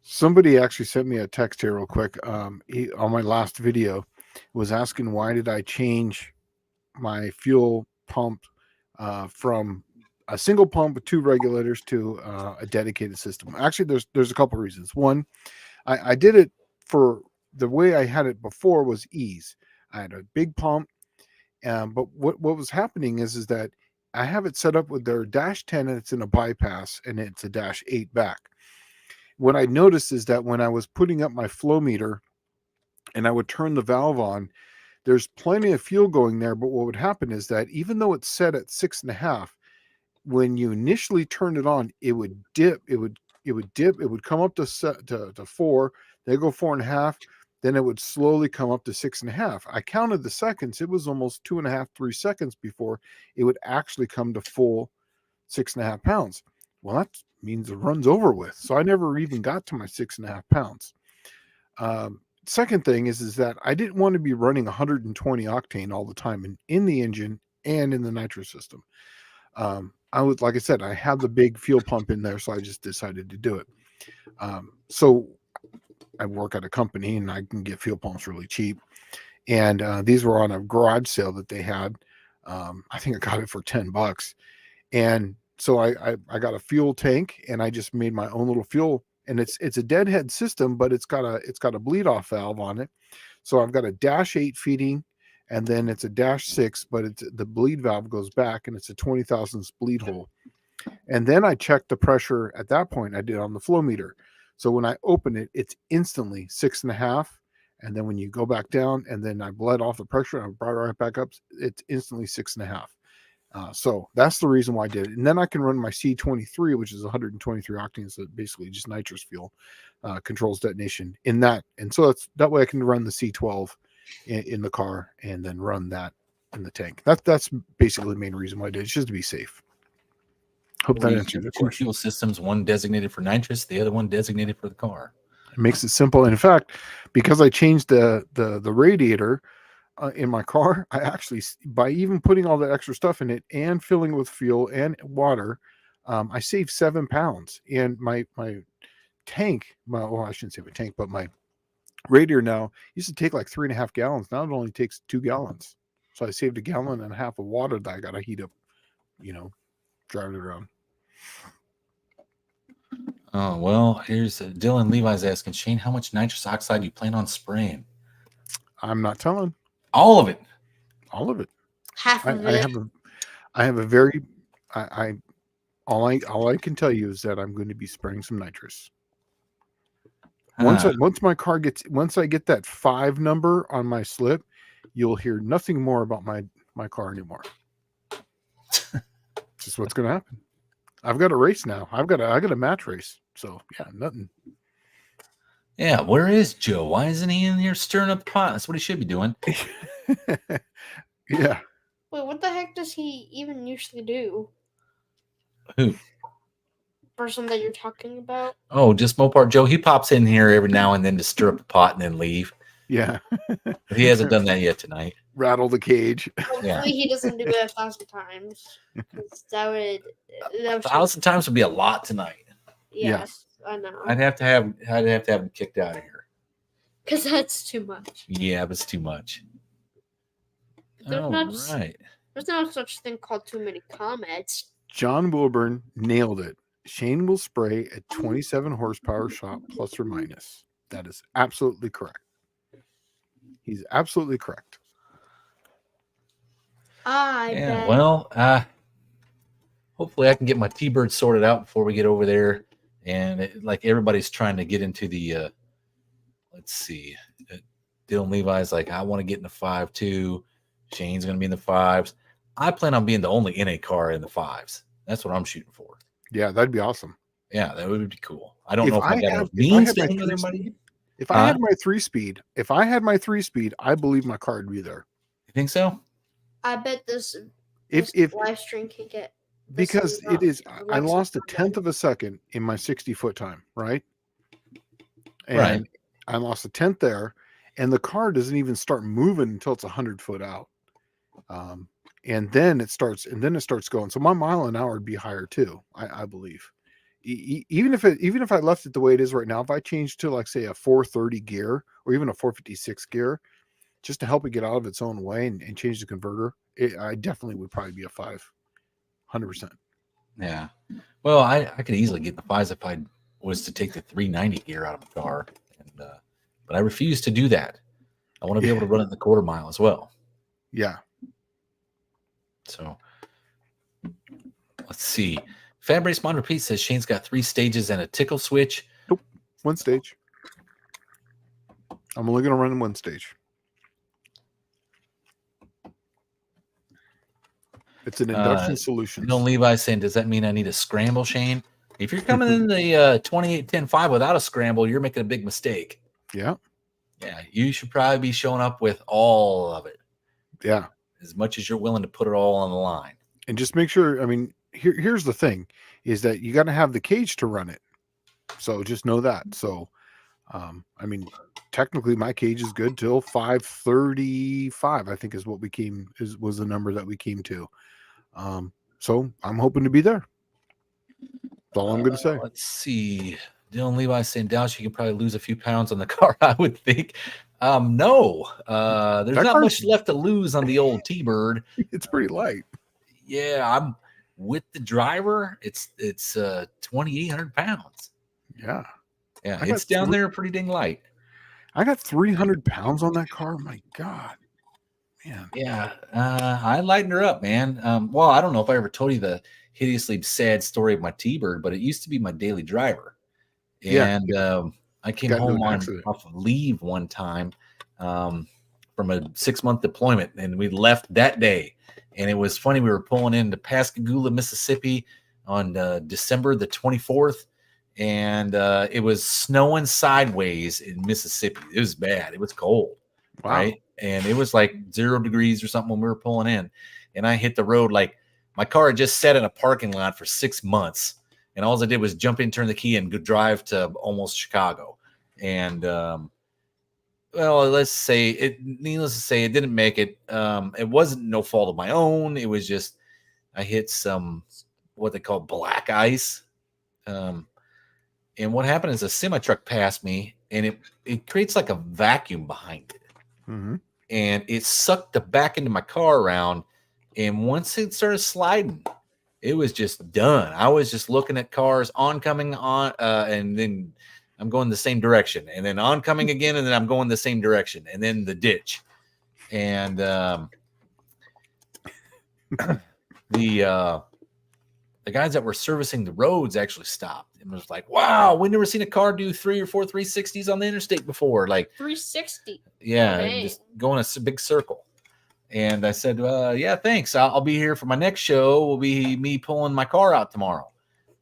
Somebody actually sent me a text here real quick. On my last video, was asking why did I change my fuel pump from a single pump with 2 regulators to a dedicated system. Actually, there's a couple of reasons. One, I did it for the way I had it before was ease. I had a big pump, but what was happening is that I have it set up with their dash 10 and it's in a bypass and it's a dash 8 back. What I noticed is that when I was putting up my flow meter and I would turn the valve on, there's plenty of fuel going there. But what would happen is that even though it's set at 6.5, when you initially turn it on, it would dip. It would dip. It would come up to 4. They go 4.5. Then it would slowly come up to 6.5. I counted the seconds. It was almost 2.5, 3 seconds before it would actually come to full 6.5 pounds. Well, that means the run's over with. So I never even got to my 6.5 pounds. Second thing is that I didn't want to be running 120 octane all the time in the engine and in the nitro system. I would, like I said, I have the big fuel pump in there, so I just decided to do it. So I work at a company and I can get fuel pumps really cheap. And these were on a garage sale that they had. I think I got it for $10. And so I got a fuel tank and I just made my own little fuel. And it's a deadhead system, but it's got a bleed off valve on it. So I've got a dash 8 feeding, and then it's a dash 6, but the bleed valve goes back, and it's a 20 thousandths bleed hole. And then I checked the pressure at that point. I did on the flow meter. So when I open it, it's instantly 6.5. And then when you go back down, and then I bled off the pressure, and I brought it right back up, it's instantly 6.5. So that's the reason why I did it. And then I can run my C23, which is 123 octane, so basically just nitrous fuel, controls detonation in that. And so that way I can run the C12 in the car and then run that in the tank. That's basically the main reason why I did it. It's just to be safe. Hope that answers your Two question. fuel systems, one designated for nitrous, the other one designated for the car. It makes it simple. And in fact, because I changed the radiator in my car, I actually, by even putting all that extra stuff in it and filling it with fuel and water, I saved 7 pounds. And my tank, well, I shouldn't say my tank, but my radiator now used to take like 3.5 gallons. Now it only takes 2 gallons. So I saved 1.5 gallons of water that I got to heat up, driving it around. Oh, well, here's Dylan Levi's asking, Shane, how much nitrous oxide do you plan on spraying? I'm not telling. All of it. All of it. Half of I it. have a very, all I can tell you is that I'm going to be spraying some nitrous. Once I get that 5 number on my slip, you'll hear nothing more about my car anymore. Just what's going to happen. I've got a race now. I got a match race. So yeah, nothing. Yeah, where is Joe? Why isn't he in here stirring up the pot? That's what he should be doing. Yeah. Wait, what the heck does he even usually do? Who? Person that you're talking about? Oh, just Mopar Joe. He pops in here every now and then to stir up the pot and then leave. Yeah. But he hasn't done that yet tonight. Rattle the cage. Hopefully he doesn't do it 1,000 times. 'Cause that would 1,000 times would be a lot tonight. Yes, I know. I'd have to have him kicked out of here. Because that's too much. Yeah, but it's too much. There's no such thing called too many comments. John Wilburn nailed it. Shane will spray a 27 horsepower shop plus or minus. That is absolutely correct. He's absolutely correct. Bet. Well, hopefully I can get my T-Bird sorted out before we get over there. And like everybody's trying to get into the, let's see, Dylan Levi's like, I want to get in the 5.2. Shane's going to be in the 5s. I plan on being the only NA car in the 5s. That's what I'm shooting for. Yeah, that'd be awesome. Yeah, that would be cool. I don't know if I got a means to hang with everybody. If I had my 3-speed, I believe my car would be there. You think so? I bet this live stream can get because it is. I lost 1/10 of a second in my 60-foot time, right? And I lost 1/10 there, and the car doesn't even start moving until it's 100 foot out. And then it starts going. So my mile an hour would be higher too, I believe. Even if I left it the way it is right now, if I changed to like say a 430 gear or even a 456 gear, just to help it get out of its own way and change the converter, I definitely would probably be a 5, 100%. Yeah. Well, I could easily get the 5s if I was to take the 390 gear out of my car, but I refuse to do that. I want to be able to run it in the quarter mile as well. Yeah. So let's see. Fabrace Mon Repeat says Shane's got 3 stages and a tickle switch. Nope. 1 stage. I'm only going to run in 1 stage. It's an induction solution. Dylan Levi saying, does that mean I need a scramble, Shane? If you're coming in the 28-10-5 without a scramble, you're making a big mistake. Yeah. Yeah. You should probably be showing up with all of it. Yeah. As much as you're willing to put it all on the line. And just make sure, I mean, here's the thing, is that you got to have the cage to run it. So just know that. So, I mean, technically my cage is good till 535, I think is what was the number that we came to. So I'm hoping to be there. That's all I'm going to say. Let's see. Dylan Levi saying, Dallas, you can probably lose a few pounds on the car, I would think. No, there's not much left to lose on the old T-Bird. It's pretty light. Yeah, I'm with the driver. It's 2,800 pounds. Yeah. Yeah, it's down there pretty dang light. I got 300 pounds on that car. My God. Man. Yeah, I lightened her up, man. Well, I don't know if I ever told you the hideously sad story of my T-Bird, but it used to be my daily driver. Yeah, And I came got into home an on accident. off of leave one time from a 6-month deployment, and we left that day. And it was funny. We were pulling into Pascagoula, Mississippi on December the 24th, and it was snowing sideways in Mississippi. It was bad. It was cold, Wow. right? And it was like 0 degrees or something when we were pulling in. And I hit the road like my car had just sat in a parking lot for 6 months. And all I did was jump in, turn the key, and go drive to almost Chicago. And well, let's say it. Needless to say, it didn't make it. It wasn't no fault of my own. It was just I hit some what they call black ice. And what happened is a semi truck passed me, and it creates like a vacuum behind it, Mm-hmm. and it sucked the back end of my car around. And once it started sliding, it was just done. I was just looking at cars oncoming on, and then I'm going the same direction, and then oncoming again, and then I'm going the same direction, and then the ditch. And the guys that were servicing the roads actually stopped and was like, "Wow, we never seen a car do 3 or 4 360s on the interstate before." Like 360. yeah, Dang. just going a big circle. And I said, yeah, thanks. I'll be here for my next show. Will be me pulling my car out tomorrow.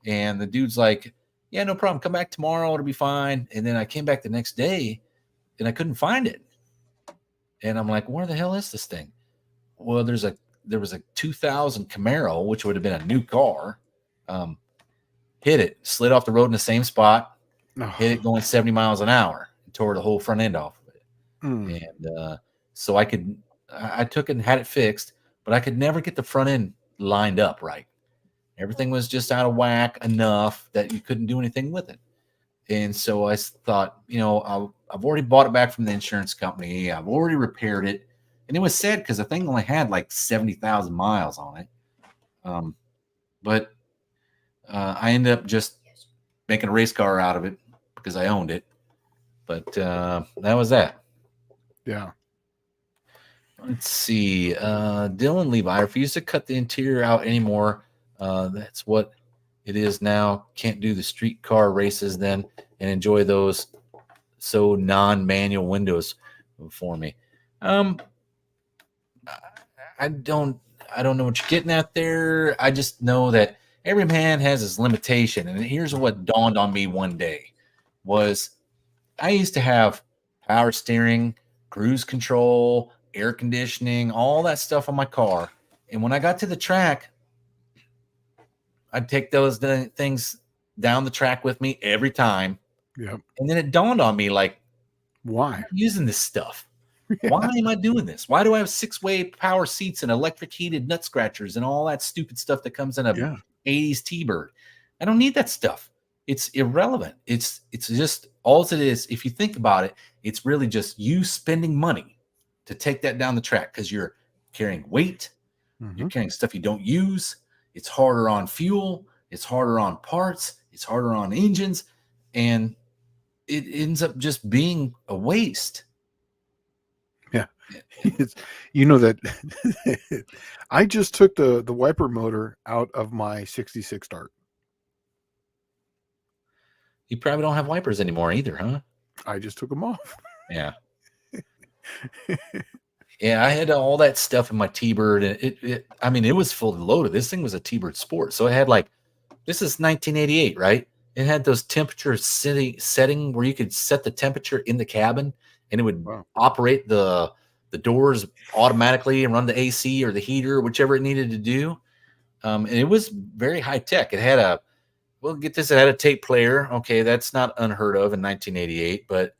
And the dude's like, yeah, no problem. Come back tomorrow. It'll be fine. And then I came back the next day and I couldn't find it. And I'm like, where the hell is this thing? Well, there was a 2000 Camaro, which would have been a new car. Hit it, slid off the road in the same spot, hit it going 70 miles an hour, and tore the whole front end off of it. Mm. And so I took it and had it fixed, but I could never get the front end lined up right. Everything was just out of whack enough that you couldn't do anything with it. And so I thought, I've already bought it back from the insurance company. I've already repaired it. And it was sad because the thing only had like 70,000 miles on it. But I ended up just making a race car out of it because I owned it. But that was that. Yeah. Let's see. Dylan Levi, I refuse to cut the interior out anymore. That's what it is now. Can't do the street car races then and enjoy those non-manual windows for me. I don't know what you're getting at there. I just know that every man has his limitation. And here's what dawned on me one day was I used to have power steering, cruise control, air conditioning, all that stuff on my car. And when I got to the track, I'd take those things down the track with me every time. Yep. And then it dawned on me, like, why? I'm using this stuff. Why am I doing this? Why do I have 6-way power seats and electric heated nut scratchers and all that stupid stuff that comes in a 80s T-Bird? I don't need that stuff. It's irrelevant. It's just all it is. If you think about it, it's really just you spending money to take that down the track because you're carrying weight, you're carrying stuff you don't use. It's harder on fuel. It's harder on parts. It's harder on engines, and it ends up just being a waste. Yeah, that I just took the wiper motor out of my 66 Dart. You probably don't have wipers anymore either, huh? I just took them off. Yeah. Yeah, I had all that stuff in my T-Bird, and it was fully loaded. This thing was a T-Bird Sport, so it had this is 1988, right? It had those temperature setting where you could set the temperature in the cabin, and it would operate the doors automatically and run the AC or the heater, whichever it needed to do. And it was very high tech. It had it had a tape player. Okay, that's not unheard of in 1988, but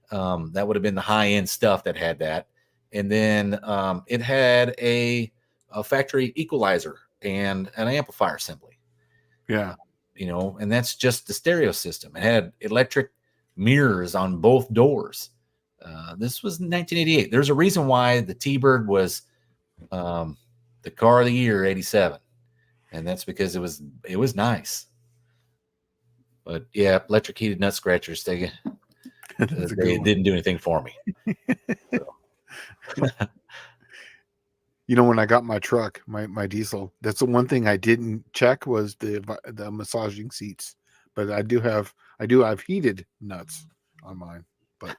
that would have been the high end stuff that had that. And then it had a factory equalizer and an amplifier assembly. Yeah. And that's just the stereo system. It had electric mirrors on both doors. This was 1988. There's a reason why the T-Bird was the car of the year, 87. And that's because it was nice. But yeah, electric heated nut scratchers, they didn't do anything for me. So. When I got my truck, my diesel, that's the one thing I didn't check was the massaging seats but I do have heated nuts on mine. But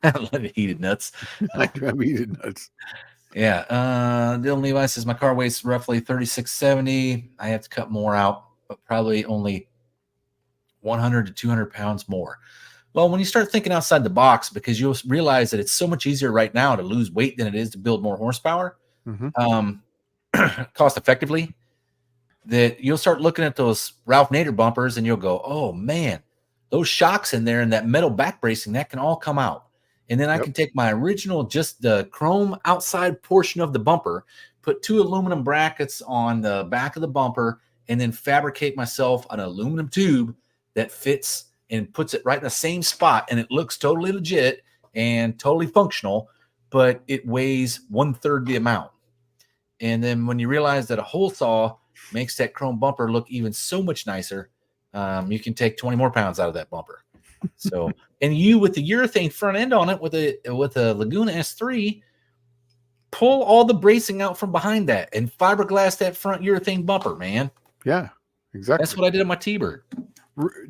Heated nuts. I do have heated nuts. Yeah. Dylan Levi says my car weighs roughly 3670. I have to cut more out, but probably only 100 to 200 pounds more. Well, when you start thinking outside the box, because you'll realize that it's so much easier right now to lose weight than it is to build more horsepower, cost effectively, that you'll start looking at those Ralph Nader bumpers and you'll go, oh man, those shocks in there and that metal back bracing, that can all come out. And then I can take my original, just the chrome outside portion of the bumper, put 2 aluminum brackets on the back of the bumper, and then fabricate myself an aluminum tube that fits and puts it right in the same spot. And it looks totally legit and totally functional, but it weighs 1/3 the amount. And then when you realize that a hole saw makes that chrome bumper look even so much nicer, you can take 20 more pounds out of that bumper. So, and you with the urethane front end on it with a Laguna S3, pull all the bracing out from behind that and fiberglass that front urethane bumper, man. Yeah, exactly. That's what I did on my T-Bird.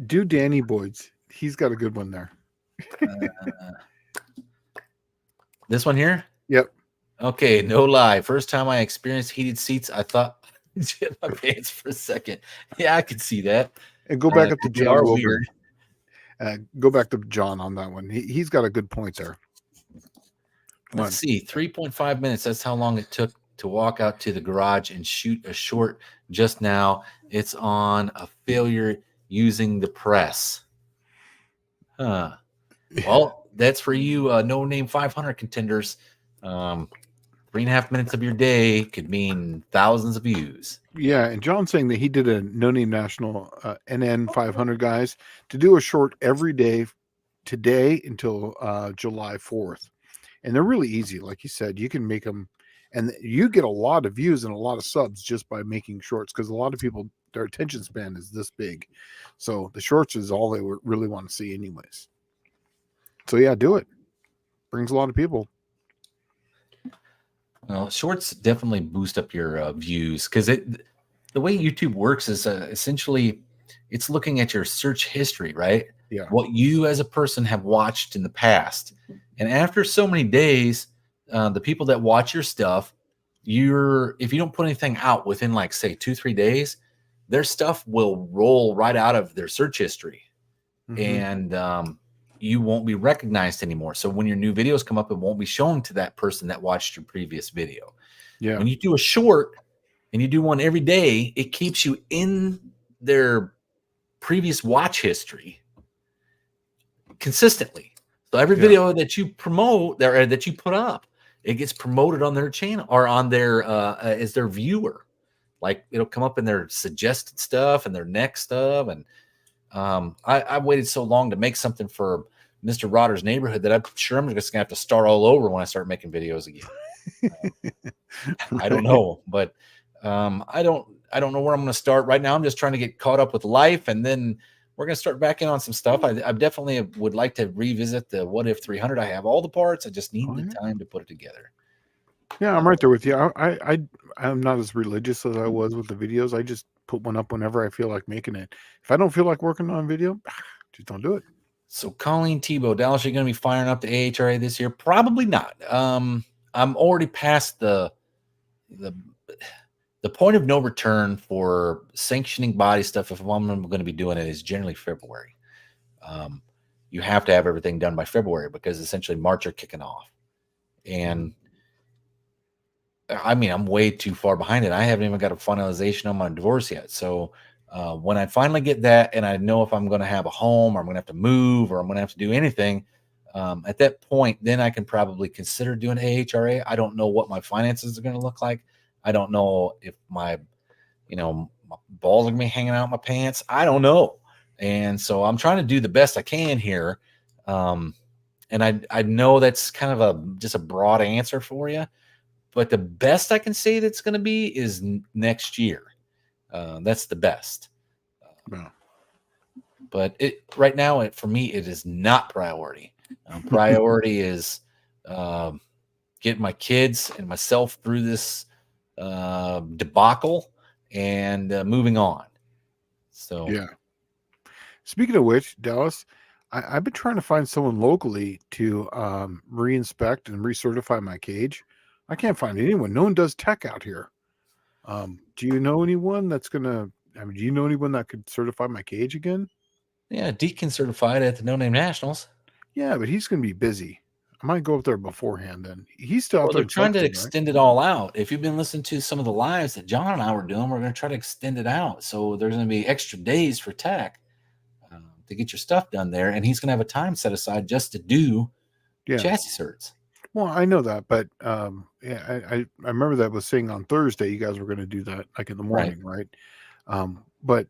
Do Danny Boyd's. He's got a good one there. This one here? Yep. Okay, no lie. First time I experienced heated seats, I thought I shit my pants for a second. Yeah, I could see that. And go back up to They John are Wilbur. weird. Go back to John on that one. He's got a good point there. Let's see, 3.5 minutes. That's how long it took to walk out to the garage and shoot a short just now. It's on a failure using the press. Huh. Well, that's for you no name 500 contenders. 3.5 minutes of your day could mean thousands of views. Yeah, and John's saying that he did a No Name National NN 500 guys to do a short every day today until July 4th. And they're really easy. Like you said, you can make them, and you get a lot of views and a lot of subs just by making shorts, because a lot of people, their attention span is this big. So the shorts is all they really want to see anyways. So yeah, do it. Brings a lot of people. Well, shorts definitely boost up your views, because the way YouTube works is essentially it's looking at your search history, right? Yeah. What you as a person have watched in the past. And after so many days, the people that watch your stuff, if you don't put anything out within like say 2-3 days, their stuff will roll right out of their search history. And you won't be recognized anymore. So when your new videos come up, it won't be shown to that person that watched your previous video. Yeah. When you do a short and you do one every day, it keeps you in their previous watch history consistently. So every video that you promote or that you put up, it gets promoted on their channel or on their as their viewer. Like it'll come up in their suggested stuff and their next stuff. And I waited so long to make something for Mr. Rodder's neighborhood that I'm sure I'm just gonna have to start all over when I start making videos again. I don't know, but I don't know where I'm gonna start right now. I'm just trying to get caught up with life, and then we're gonna start back in on some stuff. I definitely would like to revisit the What If 300. I have all the parts. I just need the time to put it together. Yeah, I'm right there with you. I'm not as religious as I was with the videos. I just put one up whenever I feel like making it. If I don't feel like working on a video, just don't do it. So Colleen Tebow, Dallas, are you going to be firing up the AHRA this year? Probably not. I'm already past the point of no return for sanctioning body stuff. If I'm going to be doing it, is generally February. You have to have everything done by February because essentially March are kicking off. And I mean, I'm way too far behind it. I haven't even got a finalization on my divorce yet. So when I finally get that, and I know if I'm going to have a home or I'm going to have to move or I'm going to have to do anything, at that point, then I can probably consider doing AHRA. I don't know what my finances are going to look like. I don't know if my balls are going to be hanging out my pants. I don't know. And so I'm trying to do the best I can here. And I know that's kind of just a broad answer for you. But the best I can say that's going to be is next year. That's the best. But right now, for me, it is not priority. Priority is getting my kids and myself through this debacle and moving on. So yeah. Speaking of which, Dallas, I've been trying to find someone locally to reinspect and recertify my cage. I can't find anyone. No one does tech out here. Do you know anyone that's gonna? I mean, do you know anyone that could certify my cage again? Yeah, Deacon certified at the No Name Nationals. Yeah, but he's gonna be busy. I might go up there beforehand. Then he's still out Well, there they're in trying to Sexton, right? extend it all out. If you've been listening to some of the lives that John and I were doing, we're going to try to extend it out. So there's going to be extra days for tech to get your stuff done there. And he's going to have a time set aside just to do Yeah. chassis certs. Well, I know that, but yeah, I remember that was saying on Thursday you guys were going to do that like in the morning, right? But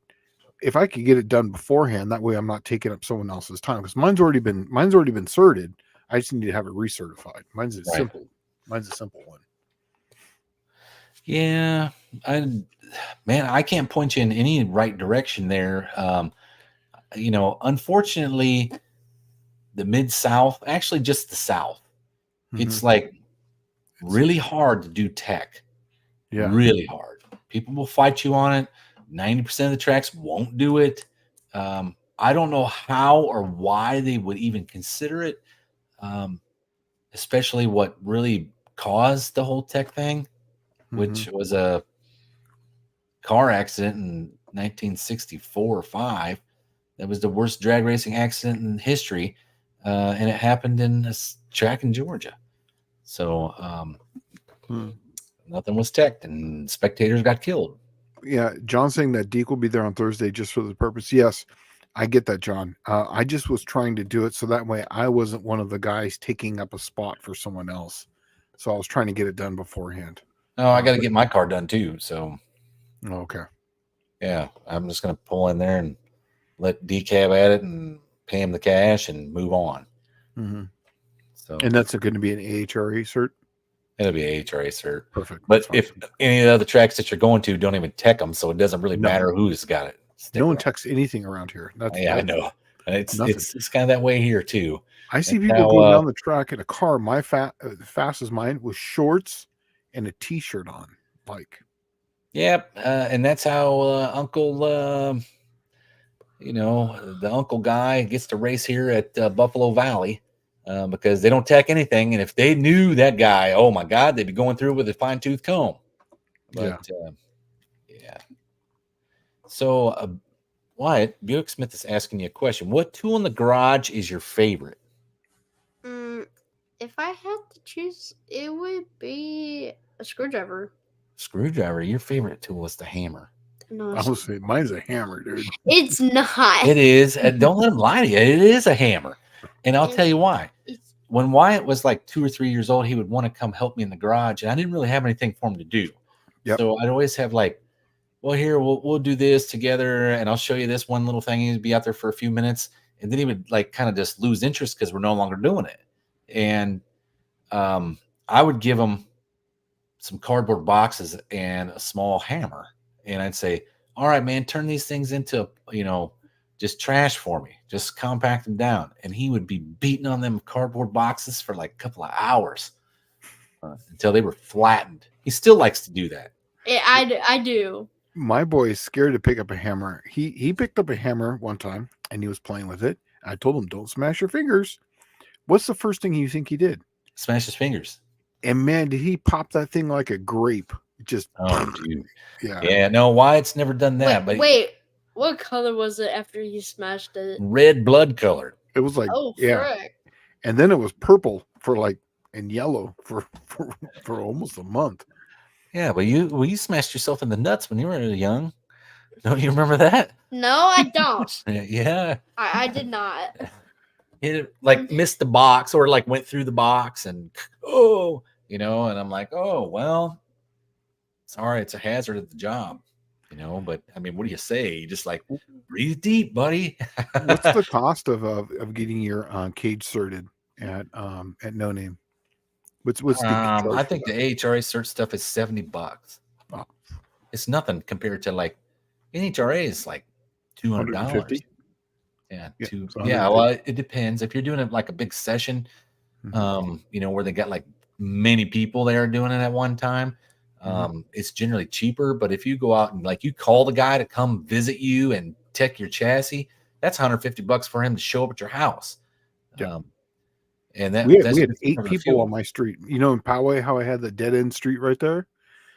if I could get it done beforehand, that way I'm not taking up someone else's time because mine's already been certed. I just need to have it recertified. Mine's a simple one. Yeah, I can't point you in any right direction there. Unfortunately, the Mid-South, actually just the South, it's like really hard to do tech. Yeah. Really hard. People will fight you on it. 90% of the tracks won't do it. I don't know how or why they would even consider it, especially what really caused the whole tech thing, which was a car accident in 1964 or 5. That was the worst drag racing accident in history, and it happened in a track in Georgia. So nothing was teched, and spectators got killed. Yeah, John's saying that Deke will be there on Thursday just for the purpose. Yes, I get that, John. I just was trying to do it so that way I wasn't one of the guys taking up a spot for someone else. So I was trying to get it done beforehand. Oh, I got to get my car done too. So, okay. Yeah, I'm just going to pull in there and let Decab at it and pay him the cash and move on. So, and that's going to be an AHRA cert? It'll be AHRA cert. Perfect. But if any of the other tracks that you're going to don't even tech them, so it doesn't really matter who's got it. No one techs anything around here. I know. It's kind of that way here too. I see people going down the track in a car fast as mine with shorts and a t-shirt on. Like, yep. And that's how Uncle, the Uncle guy gets to race here at Buffalo Valley because they don't tech anything. And if they knew that guy, oh my God, they'd be going through with a fine-tooth comb. But yeah. So, Wyatt, Buick Smith is asking you a question. What tool in the garage is your favorite? If I had to choose, it would be a screwdriver. Screwdriver? Your favorite tool is the hammer. No, I would say mine's a hammer, dude. It's not. It is. Don't let him lie to you. It is a hammer. And I'll tell you why. When Wyatt was like 2 or 3 years old, he would want to come help me in the garage, and I didn't really have anything for him to do. Yep. So I'd always have like, well, here, we'll do this together, and I'll show you this one little thing. He'd be out there for a few minutes, and then he would like kind of just lose interest because we're no longer doing it. And I would give him some cardboard boxes and a small hammer, and I'd say, all right, man, turn these things into, just trash for me. Just compact them down. And he would be beating on them cardboard boxes for like a couple of hours until they were flattened. He still likes to do that. I do. My boy is scared to pick up a hammer. He picked up a hammer one time and he was playing with it. I told him, don't smash your fingers. What's the first thing you think he did? Smash his fingers. And man, did he pop that thing like a grape. Just, dude. Yeah. Yeah, no, Wyatt's never done that. Wait, what color was it after you smashed it? Red blood colored. It was like, frick. And then it was purple and yellow for almost a month. Yeah, but you smashed yourself in the nuts when you were young. Don't you remember that? No, I don't. Yeah. I did not. It like missed the box or like went through the box and and I'm like, oh, well, sorry, it's a hazard of the job, but I mean, what do you say? You just like breathe deep, buddy. What's the cost of getting your cage certed at No Name? What's the I think the AHRA cert stuff is $70. Oh. It's nothing compared to like NHRA is like $200. Yeah, well, it depends. If you're doing it like a big session, where they got like many people there doing it at one time, it's generally cheaper. But if you go out and like you call the guy to come visit you and tech your chassis, That's $150 for him to show up at your house. Yeah. And We that's had just 8 covering people on fuel. my street. You know, in Poway, how I had the dead end street right there.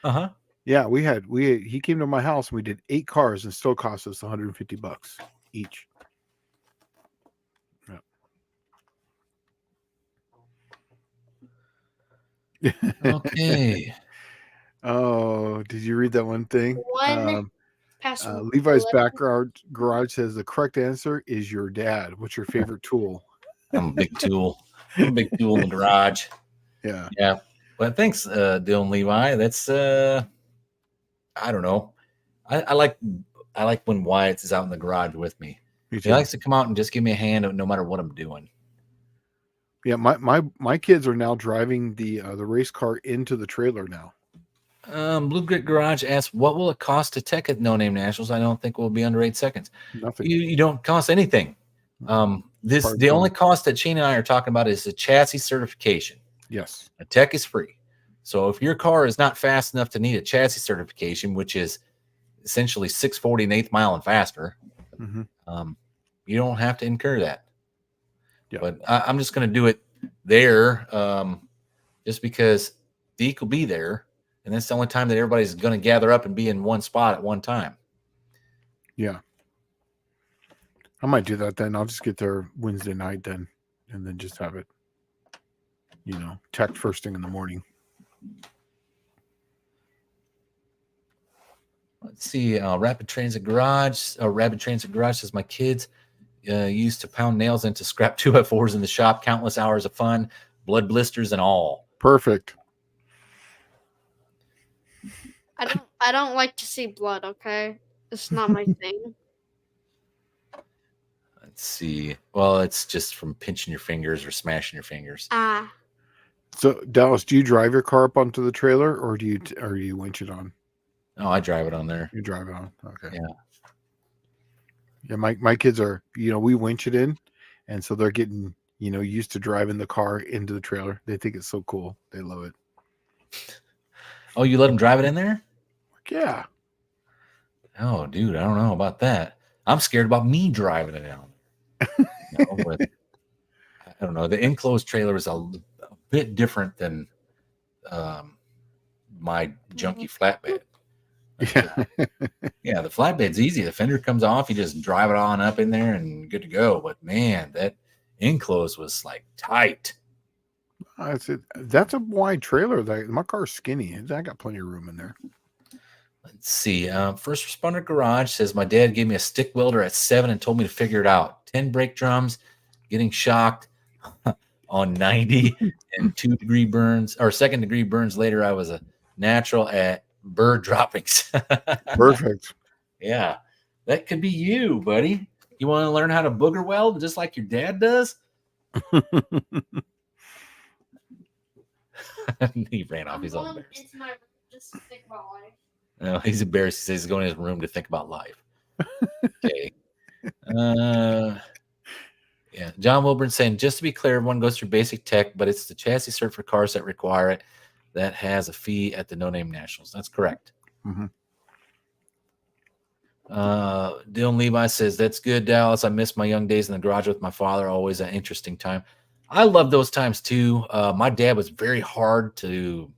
Uh-huh. Yeah, he came to my house and we did 8 cars and still cost us $150 each. Yeah. Okay. Oh, did you read that one thing? One password. Levi's garage says the correct answer is your dad. What's your favorite tool? I'm a big tool. I'm a big tool in the garage. Yeah. Yeah. But thanks, Dylan Levi. That's I don't know. I like when Wyatt is out in the garage with me. Me He too. likes to come out and just give me a hand no matter what I'm doing. Yeah, my kids are now driving the race car into the trailer now. Blue Grit Garage asks, what will it cost to tech at No Name Nationals? I don't think we'll be under 8 seconds. Nothing. You don't cost anything. The only cost that Shane and I are talking about is the chassis certification. Yes. A tech is free. So if your car is not fast enough to need a chassis certification, which is essentially 640 an eighth mile and faster, you don't have to incur that. Yeah. But I'm just going to do it there just because Deke will be there. And that's the only time that everybody's going to gather up and be in one spot at one time. Yeah. I might do that then. I'll just get there Wednesday night then, and then just have it, tech first thing in the morning. Let's see. Rapid Transit Garage says my kids used to pound nails into scrap 2x4s in the shop. Countless hours of fun, blood blisters and all. Perfect. I don't like to see blood, okay? It's not my thing. Let's see. Well, it's just from pinching your fingers or smashing your fingers. So, Dallas, do you drive your car up onto the trailer or do you winch it on? Oh, I drive it on there. You drive it on. Okay. Yeah. Yeah, my kids are, we winch it in, and so they're getting, used to driving the car into the trailer. They think it's so cool. They love it. Oh, you let them drive it in there? Yeah. Oh, dude, I don't know about that. I'm scared about me driving it down. But I don't know. The enclosed trailer is a bit different than my junky flatbed. Yeah, the flatbed's easy. The fender comes off, you just drive it on up in there and good to go. But man, that enclosed was like tight. That's a wide trailer. My car's skinny. I got plenty of room in there. Let's see. First Responder Garage says my dad gave me a stick welder at 7 and told me to figure it out. 10 brake drums, getting shocked on 90 and 2-degree burns or 2nd-degree burns later. I was a natural at bird droppings. Perfect. Yeah, that could be you, buddy. You want to learn how to booger weld just like your dad does? He ran off. He's all embarrassed. Just think about life. No, he's embarrassed. He says he's going to his room to think about life. Okay. Yeah. John Wilburn saying, just to be clear, everyone goes through basic tech, but it's the chassis cert for cars that require it that has a fee at the No Name Nationals. That's correct. Dylan Levi says, that's good, Dallas. I miss my young days in the garage with my father. Always an interesting time. I love those times too. My dad was very hard to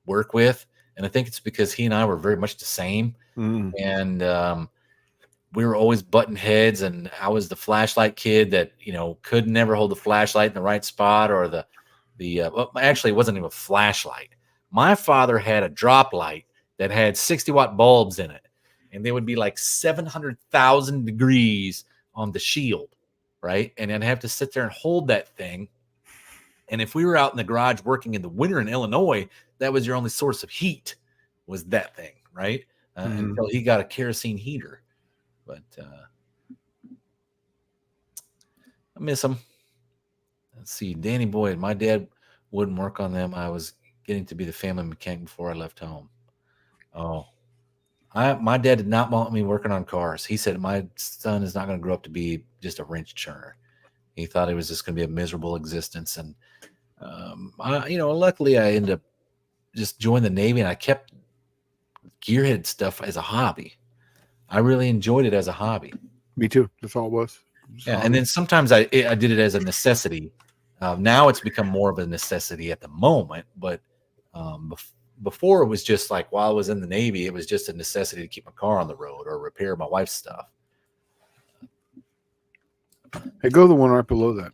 work with. And I think it's because he and I were very much the same. And we were always button heads. And I was the flashlight kid that, could never hold the flashlight in the right spot or well, actually, it wasn't even a flashlight. My father had a drop light that had 60-watt bulbs in it. And they would be like 700,000 degrees on the shield, right? And I'd have to sit there and hold that thing. And if we were out in the garage working in the winter in Illinois, that was your only source of heat, was that thing, right? Until he got a kerosene heater. But I miss him. Let's see. Danny Boyd, my dad wouldn't work on them. I was getting to be the family mechanic before I left home. Oh, my dad did not want me working on cars. He said, my son is not going to grow up to be just a wrench turner. He thought it was just going to be a miserable existence. And, luckily I ended up just joining the Navy and I kept gearhead stuff as a hobby. I really enjoyed it as a hobby. Me too. That's all it was. Yeah, and then sometimes I did it as a necessity. Now it's become more of a necessity at the moment, but before it was just like while I was in the Navy, it was just a necessity to keep my car on the road or repair my wife's stuff. Hey, go the one right below that.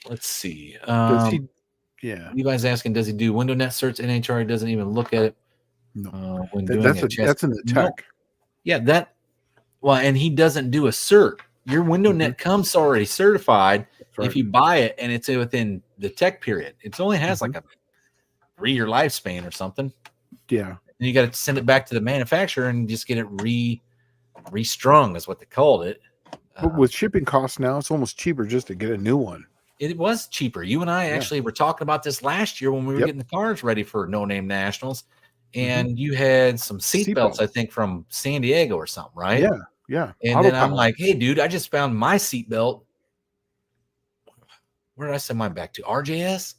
Let's see. Does he? Yeah. Levi's asking, does he do window net certs? NHR doesn't even look at it. No. When doing a chest. That's in the tech. No. Yeah, well, and he doesn't do a cert. Your window net comes already certified. Right. If you buy it and it's within the tech period, it only has like a 3-year lifespan or something. Yeah. And you got to send it back to the manufacturer and just get it restrung, is what they called it. But with shipping costs now, it's almost cheaper just to get a new one. It was cheaper. You and I actually were talking about this last year when we were getting the cars ready for No Name Nationals, and you had some seat belts, I think, from San Diego or something, right? Yeah, yeah. And then I'm like, hey, dude, I just found my seat belt. Where did I send mine back to? RJS?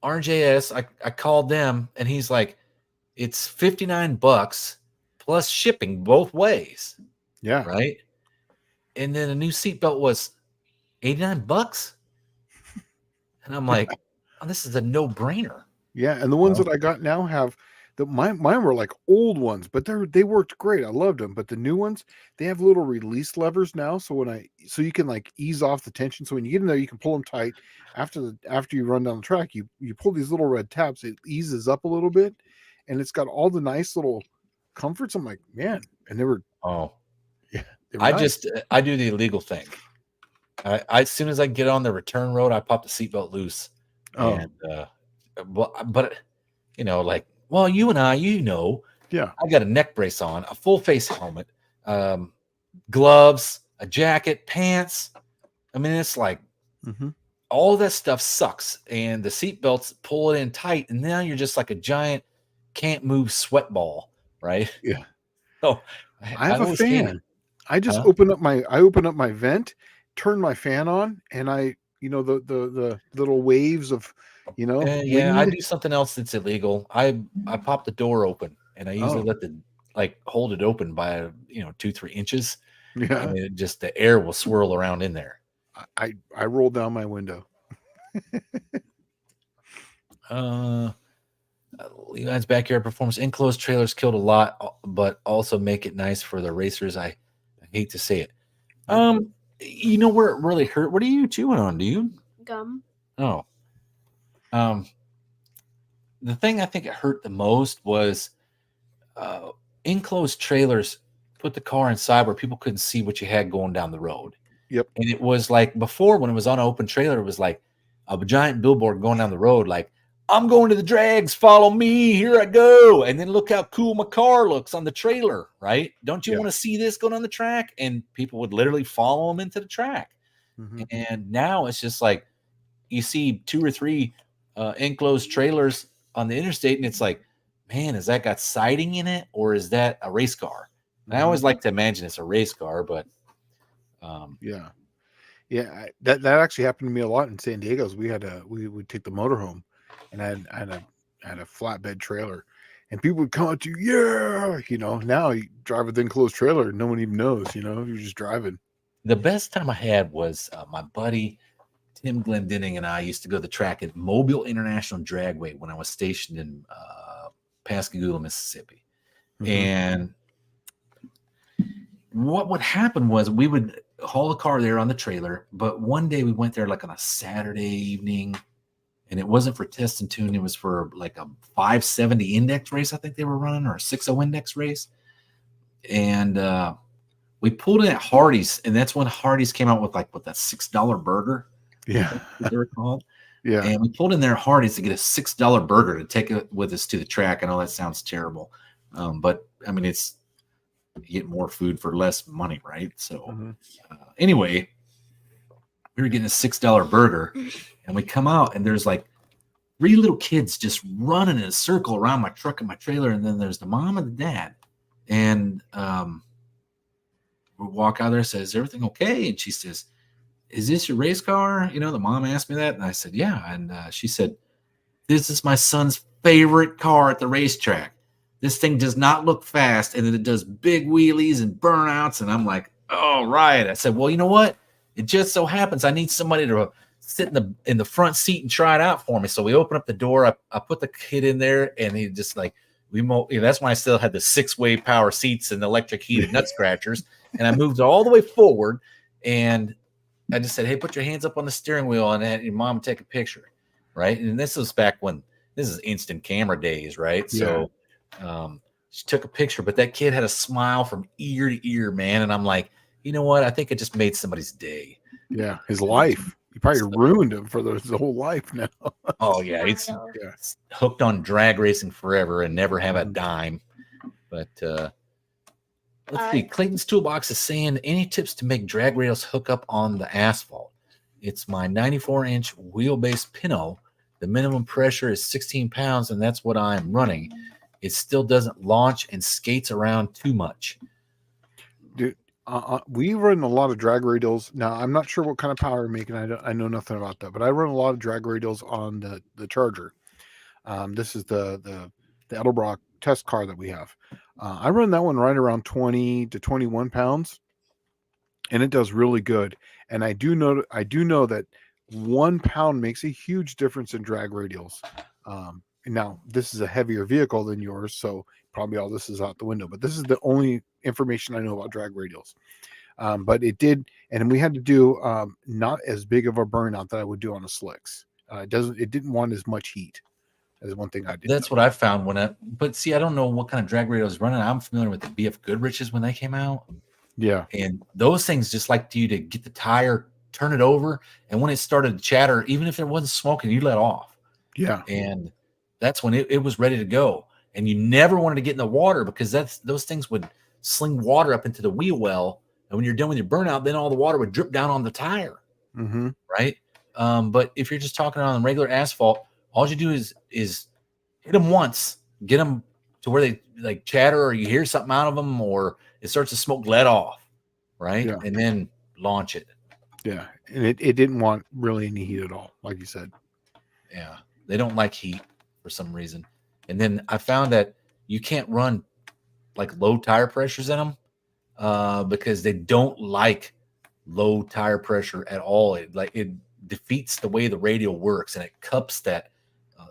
RJS. I called them, and he's like, it's $59 plus shipping both ways. Yeah. Right? And then a new seat belt was $89. And I'm like, oh, this is a no-brainer. Yeah, and the ones that I got now have mine were like old ones, but they worked great. I loved them. But the new ones, they have little release levers now, so you can like ease off the tension. So when you get in there, you can pull them tight. After you run down the track, you pull these little red tabs. It eases up a little bit, and it's got all the nice little comforts. I'm like, man, and they were I do the illegal thing. I as soon as I get on the return road, I pop the seatbelt loose. And but you know, like, well, you and I, I got a neck brace on, a full face helmet, gloves, a jacket, pants. I mean, it's like all that stuff sucks, and the seatbelts pull it in tight, and now you're just like a giant can't move sweat ball, right? Yeah. So I have a fan. I just open up my vent, turn my fan on, and the little waves of I do something else that's illegal. I pop the door open, and I usually let hold it open by 2-3 inches. Yeah, and the air will swirl around in there. I roll down my window. Levi's backyard performance. Enclosed trailers killed a lot, but also make it nice for the racers. I hate to say it. You know where it really hurt? What are you chewing on? Do you? Gum. Oh. The thing I think it hurt the most was enclosed trailers put the car inside where people couldn't see what you had going down the road. Yep. And it was like before, when it was on an open trailer, it was like a giant billboard going down the road, like, I'm going to the drags, follow me, here I go. And then look how cool my car looks on the trailer, right? Don't you want to see this going on the track? And people would literally follow them into the track. And now it's just like you see 2 or 3 enclosed trailers on the interstate, and it's like, man, has that got siding in it, or is that a race car? And I always like to imagine it's a race car, but that actually happened to me a lot in San Diego. We would take the motorhome, and I had a flatbed trailer, and people would come up to you, now you drive with an enclosed trailer, no one even knows, you're just driving. The best time I had was my buddy Tim Glendenning and I used to go to the track at Mobile International Dragway when I was stationed in Pascagoula, Mississippi. And what would happen was we would haul the car there on the trailer, but one day we went there like on a Saturday evening, and it wasn't for test and tune. It was for like a 570 index race, I think they were running, or a 60 index race. And we pulled in at Hardee's, and that's when Hardee's came out with that $6 burger. Yeah. They were called. Yeah. And we pulled in there at Hardee's to get a $6 burger to take it with us to the track. I know that sounds terrible. But I mean, you get more food for less money, right? So anyway, we were getting a $6 burger, and we come out, and there's like 3 little kids just running in a circle around my truck and my trailer. And then there's the mom and the dad. And we walk out there, says, is everything okay? And she says, is this your race car? The mom asked me that. And I said, yeah. And she said, this is my son's favorite car at the racetrack. This thing does not look fast, and then it does big wheelies and burnouts. And I'm like, Oh, right. I said, well, you know what? It just so happens I need somebody to sit in the front seat and try it out for me. So we open up the door. I put the kid in there, and he just like that's when I still had the 6-way power seats and electric heated nut scratchers. And I moved it all the way forward, and I just said, hey, put your hands up on the steering wheel and have your mom take a picture. Right. And this was back when this is instant camera days, right? Yeah. So she took a picture, but that kid had a smile from ear to ear, man. And I'm like, you know what? I think it just made somebody's day. Yeah. His life. You probably ruined him for his whole life now. Oh, yeah. He's hooked on drag racing forever and never have a dime. But let's see. Clayton's Toolbox is saying, any tips to make drag rails hook up on the asphalt? It's my 94-inch wheelbase Pinot. The minimum pressure is 16 pounds, and that's what I'm running. It still doesn't launch and skates around too much. Dude, we run a lot of drag radials. Now, I'm not sure what kind of power we're making. I know nothing about that, but I run a lot of drag radials on the Charger. This is the Edelbrock test car that we have. I run that one right around 20 to 21 pounds, and it does really good. And I do know that 1 pound makes a huge difference in drag radials. Now, this is a heavier vehicle than yours, so probably all this is out the window. But this is the only information I know about drag radials. But it did, and we had to do not as big of a burnout that I would do on a slicks. It didn't want as much heat. As one thing I did. That's what I found but see, I don't know what kind of drag radial is running. I'm familiar with the BF Goodrich's when they came out. Yeah. And those things just like you to get the tire, turn it over. And when it started to chatter, even if it wasn't smoking, you let off. Yeah. And that's when it was ready to go. And you never wanted to get in the water because those things would sling water up into the wheel well. And when you're done with your burnout, then all the water would drip down on the tire. Mm-hmm. Right. But if you're just talking on regular asphalt, all you do is hit them once, get them to where they like chatter, or you hear something out of them, or it starts to smoke, let off, right? Yeah. And then launch it. Yeah, and it didn't want really any heat at all, like you said. Yeah, they don't like heat for some reason. And then I found that you can't run like low tire pressures in them because they don't like low tire pressure at all. It defeats the way the radial works, and it cups that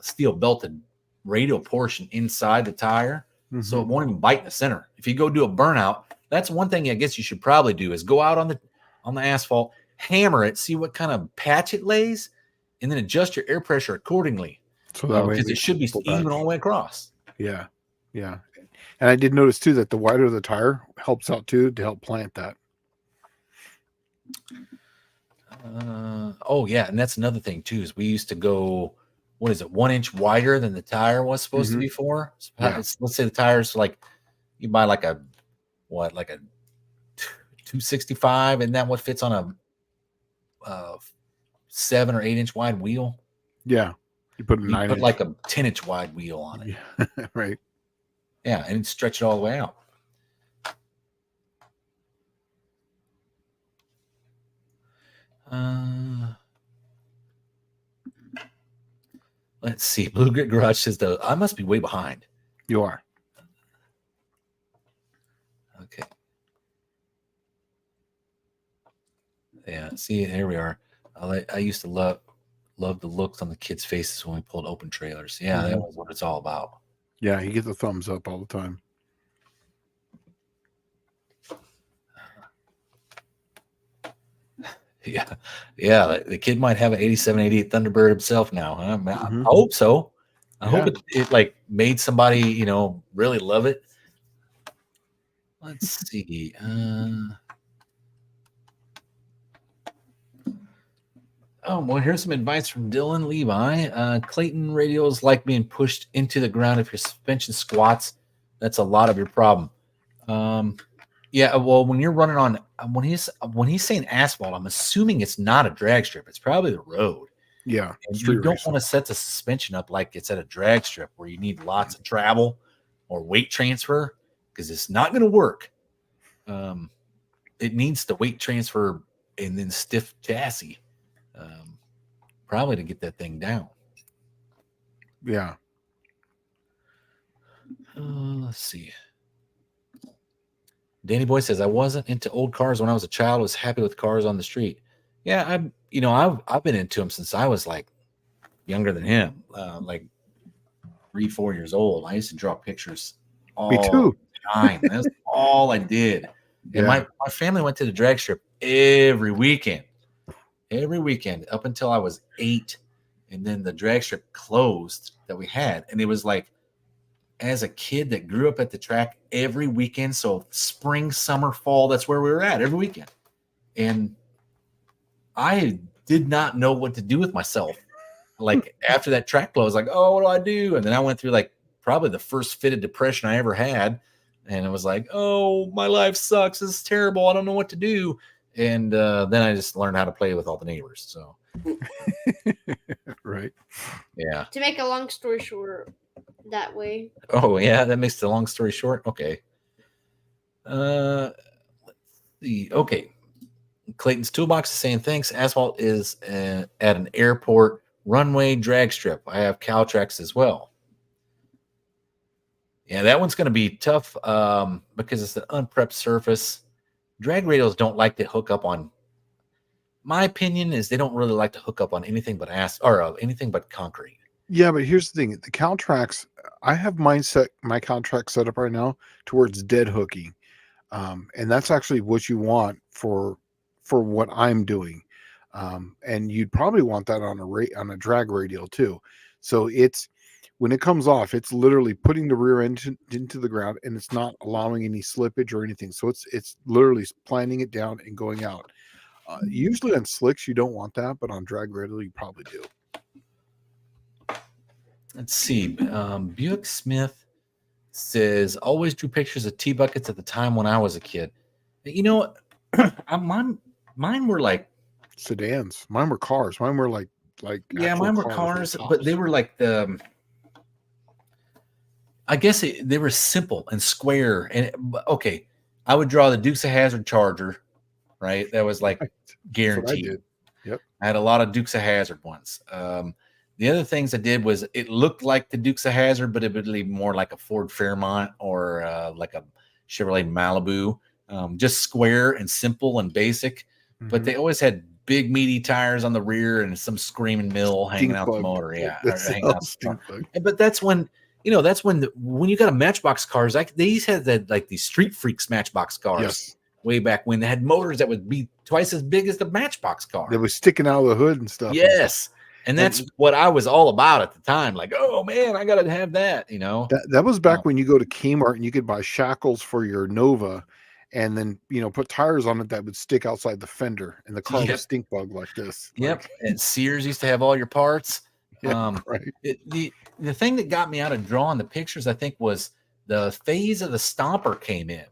steel belted radial portion inside the tire, so it won't even bite in the center. If you go do a burnout, that's one thing I guess you should probably do is go out on the asphalt, hammer it, see what kind of patch it lays, and then adjust your air pressure accordingly. So that way, because it should be even all the way across. Yeah, yeah. And I did notice too that the wider the tire helps out too to help plant that. Oh yeah, and that's another thing too. Is we used to go, 1 inch wider than the tire was supposed to be for. Yeah. Let's say the tires like you buy like a 265, and that what fits on a 7 or 8 inch wide wheel. Yeah, you put like a 10-inch wide wheel on it. Yeah. Right. Yeah, and stretch it all the way out. Let's see. Blue Grit Garage says, though, I must be way behind. You are. Okay. Yeah. See, here we are. I used to love the looks on the kids' faces when we pulled open trailers. Yeah, that was what it's all about. Yeah, you get the thumbs up all the time. Yeah. The kid might have an 87, 88 Thunderbird himself now. Huh? I hope so. I hope it like made somebody, really love it. Let's see. Well, here's some advice from Dylan Levi. Clayton radials like being pushed into the ground. If your suspension squats, that's a lot of your problem. Yeah, well, when you're running on when he's saying asphalt, I'm assuming it's not a drag strip. It's probably the road. Yeah, and you don't want to set the suspension up like it's at a drag strip where you need lots of travel or weight transfer, because it's not going to work. It needs the weight transfer and then stiff chassis, probably to get that thing down. Yeah. Let's see. Danny Boy says, I wasn't into old cars when I was a child. I was happy with cars on the street. Yeah, I've been into them since I was like younger than him, like 3-4 years old. I used to draw pictures Me all too. the time. That's all I did. And Yeah. my family went to the drag strip every weekend up until I was 8. And then the drag strip closed that we had. And it was like, as a kid that grew up at the track every weekend, so spring, summer, fall, that's where we were at every weekend. And I did not know what to do with myself. Like after that track closed, like, oh, what do I do? And then I went through like probably the first fit of depression I ever had. And it was like, oh, my life sucks. This is terrible. I don't know what to do. And then I just learned how to play with all the neighbors. So, Right. yeah. To make a long story short, that way. Oh, yeah. That makes the long story short. Okay. Let's see. Okay. Clayton's Toolbox is saying, thanks. Asphalt is at an airport runway drag strip. I have Caltrax as well. Yeah, that one's going to be tough because it's an unprepped surface. Drag radials don't like to hook up on. My opinion is they don't really like to hook up on anything but anything but concrete. Yeah, but here's the thing: the Caltrax. I have my Caltrax set up right now towards dead hooking, and that's actually what you want for what I'm doing. And you'd probably want that on a drag radial too. So it's when it comes off, it's literally putting the rear end into the ground, and it's not allowing any slippage or anything. So it's literally planting it down and going out. Usually on slicks, you don't want that, but on drag radial, you probably do. Let's see. Buick Smith says, always drew pictures of T-buckets at the time when I was a kid. You know, mine were like sedans. Mine were cars. Mine were like yeah, mine were cars, but they were like I guess they were simple and square. And okay, I would draw the Dukes of Hazzard Charger, right? That was like guaranteed. I did. Yep. I had a lot of Dukes of Hazzard ones. The other things I did was it looked like the Dukes of Hazzard, but it would be more like a Ford Fairmont or like a Chevrolet Malibu, just square and simple and basic. Mm-hmm. But they always had big meaty tires on the rear and some screaming mill hanging out the motor. Yeah, but that's when when you got a Matchbox cars, these had like these Street Freaks Matchbox cars. Yes. Way back when they had motors that would be twice as big as the Matchbox car. That was sticking out of the hood and stuff. Yes. And that's what I was all about at the time. Like, oh man, I got to have that, That was back when you go to Kmart and you could buy shackles for your Nova and then, put tires on it that would stick outside the fender and the car would stink bug like this. Yep. And Sears used to have all your parts. Yeah, right. The thing that got me out of drawing the pictures, I think, was the phase of the Stomper came in.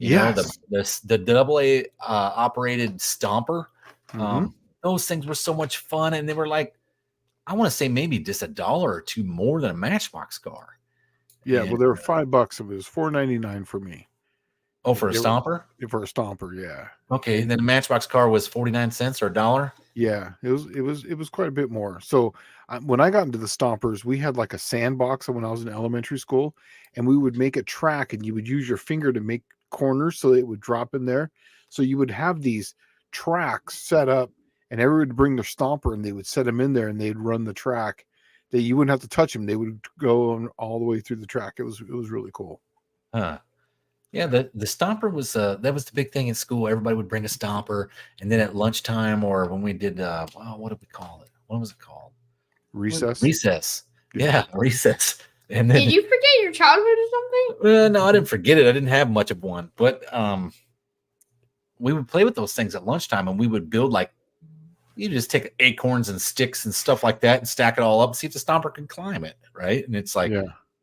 The AA operated Stomper. Mm-hmm. Those things were so much fun, and they were like, I want to say maybe just $1 or $2 more than a Matchbox car. Yeah, well, they were $5. It was $4.99 for me. Oh, for a Stomper? For a Stomper, yeah. Okay, then the Matchbox car was 49 cents or $1. Yeah, it was quite a bit more. So when I got into the Stompers, we had like a sandbox when I was in elementary school, and we would make a track, and you would use your finger to make corners so it would drop in there. So you would have these tracks set up, and everyone would bring their Stomper, and they would set them in there, and they'd run the track. That you wouldn't have to touch them; they would go all the way through the track. It was really cool. Huh. Yeah, the Stomper was that was the big thing in school. Everybody would bring a Stomper, and then at lunchtime or when we did what did we call it? What was it called? Recess. Recess. Yeah, recess. And then did you forget your childhood or something? No, I didn't forget it. I didn't have much of one, but we would play with those things at lunchtime, and we would build like you just take acorns and sticks and stuff like that and stack it all up and see if the Stomper can climb it, right? And it's like,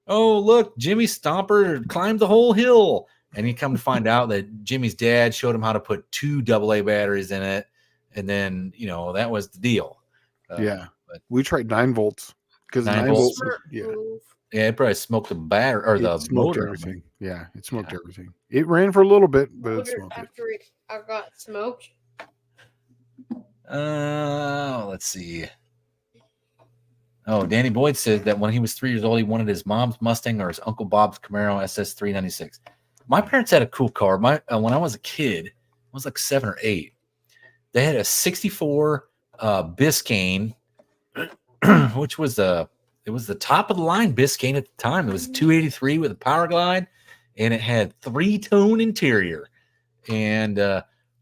oh look, Jimmy Stomper climbed the whole hill. And you come to find out that Jimmy's dad showed him how to put 2 AA batteries in it. And then, that was the deal. But we tried 9 volts because 9 volts. Yeah, it probably smoked the battery or the motor. Everything. Yeah, it smoked everything. It ran for a little bit, but it smoked after I got smoked. Let's see. Oh, Danny Boyd said that when he was 3 years old, he wanted his mom's Mustang or his Uncle Bob's Camaro SS 396. My parents had a cool car. When I was a kid, I was like 7 or 8. They had a 64 Biscayne, which was it was the top of the line Biscayne at the time. It was a 283 with a power glide, and it had 3-tone interior. And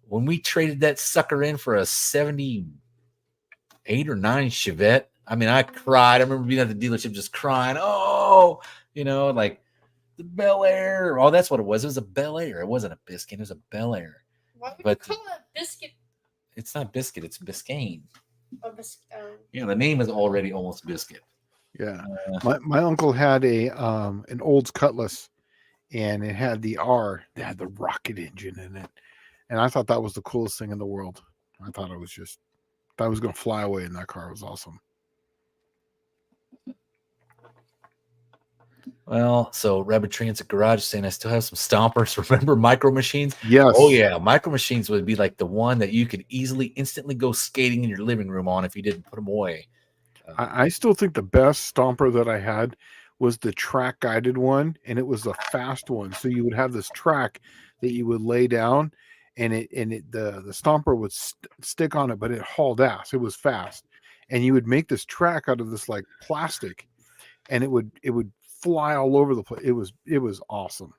when we traded that sucker in for a 78 or 9 Chevette, I mean, I cried. I remember being at the dealership just crying. Oh, like the Bel Air. Oh, that's what it was. It was a Bel Air. It wasn't a Biscayne. It was a Bel Air. Why would But you call it biscuit? it's not biscuit. It's Biscayne. Oh, biscuit. Yeah, the name is already almost biscuit. Yeah. My uncle had an Olds Cutlass, and it had the R. It had the rocket engine in it, and I thought that was the coolest thing in the world. I thought it was just, I was going to fly away in that car. It was awesome. Well, so Rabbit Transit Garage is saying I still have some stompers. Remember Micro Machines? Yes. Oh yeah, Micro Machines would be like the one that you could easily, instantly go skating in your living room on if you didn't put them away. I still think the best stomper that I had was the track guided one, and it was a fast one. So you would have this track that you would lay down, and the stomper would stick on it, but it hauled ass. It was fast, and you would make this track out of this like plastic, and it would fly all over the place. It was awesome.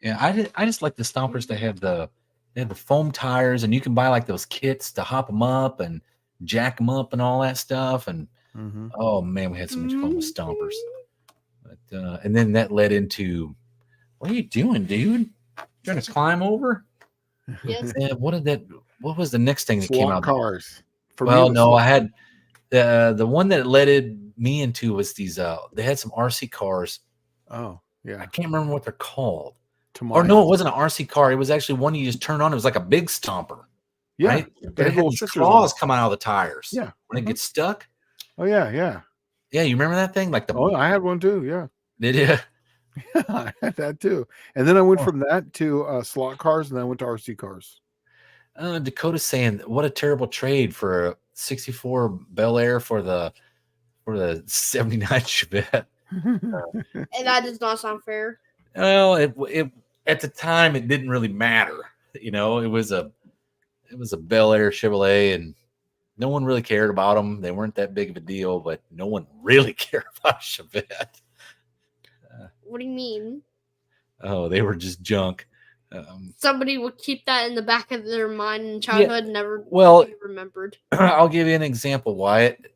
Yeah, I just like the stompers that have the foam tires, and you can buy like those kits to hop them up and jack them up and all that stuff. And oh man, we had so much fun with stompers. But and then that led into, what are you doing, dude? Trying to climb over? Yes. What was the next thing that came Slot out? cars. Well, no, I had the one that led me into was these. They had some RC cars. Oh yeah, I can't remember what they're called. Or no, it wasn't an RC car. It was actually one you just turn on. It was like a big stomper. Yeah, right? But it had these claws coming out of the tires. Yeah, when it gets stuck. Oh yeah. Yeah, you remember that thing? Like I had one too. Yeah. Did you? Yeah, I had that too. And then I went from that to slot cars, and then I went to RC cars. Dakota's saying, what a terrible trade for a 64 Bel Air for the 79 Chevette. And that does not sound fair. Well, it at the time it didn't really matter. It was a Bel Air Chevrolet, and no one really cared about them. They weren't that big of a deal, but no one really cared about Chevette. What do you mean? Oh, they were just junk. Somebody would keep that in the back of their mind in childhood, never remembered. I'll give you an example, Wyatt.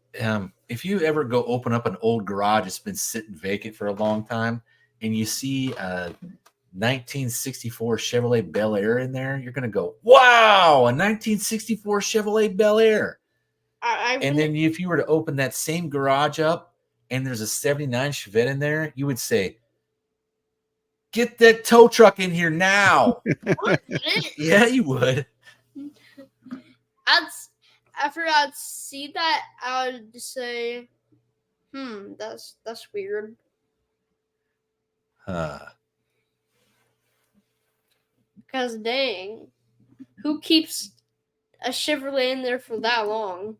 If you ever go open up an old garage that's been sitting vacant for a long time, and you see a 1964 Chevrolet Bel Air in there, you're going to go, wow, a 1964 Chevrolet Bel Air. And then if you were to open that same garage up and there's a 79 Chevette in there, you would say, get that tow truck in here now. Yeah, you would. After I'd see that, I would just say, that's weird. Because dang, who keeps a Chevrolet in there for that long?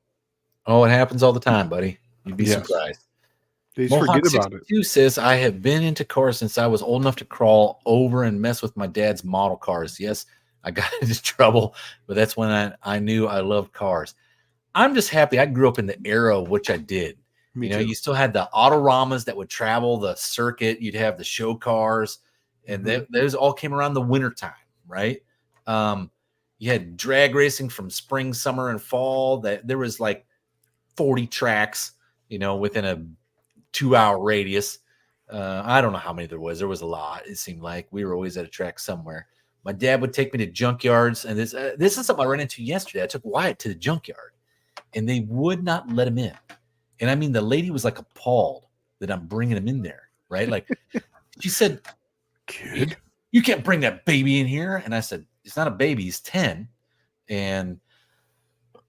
Oh, it happens all the time, buddy. You'd be surprised. They forget about it. Says, I have been into cars since I was old enough to crawl over and mess with my dad's model cars. Yes, I got into trouble, but that's when I knew I loved cars. I'm just happy I grew up in the era of which I did. Me too. You still had the autoramas that would travel the circuit. You'd have the show cars, and those all came around the wintertime, right? You had drag racing from spring, summer, and fall. That there was like 40 tracks, within a 2-hour radius. I don't know how many there was. There was a lot. It seemed like we were always at a track somewhere. My dad would take me to junkyards, and this is something I ran into yesterday. I took Wyatt to the junkyard, and they would not let him in. And I mean, the lady was like appalled that I'm bringing him in there, right? Like she said, "Kid, you can't bring that baby in here." And I said, "It's not a baby. He's 10." And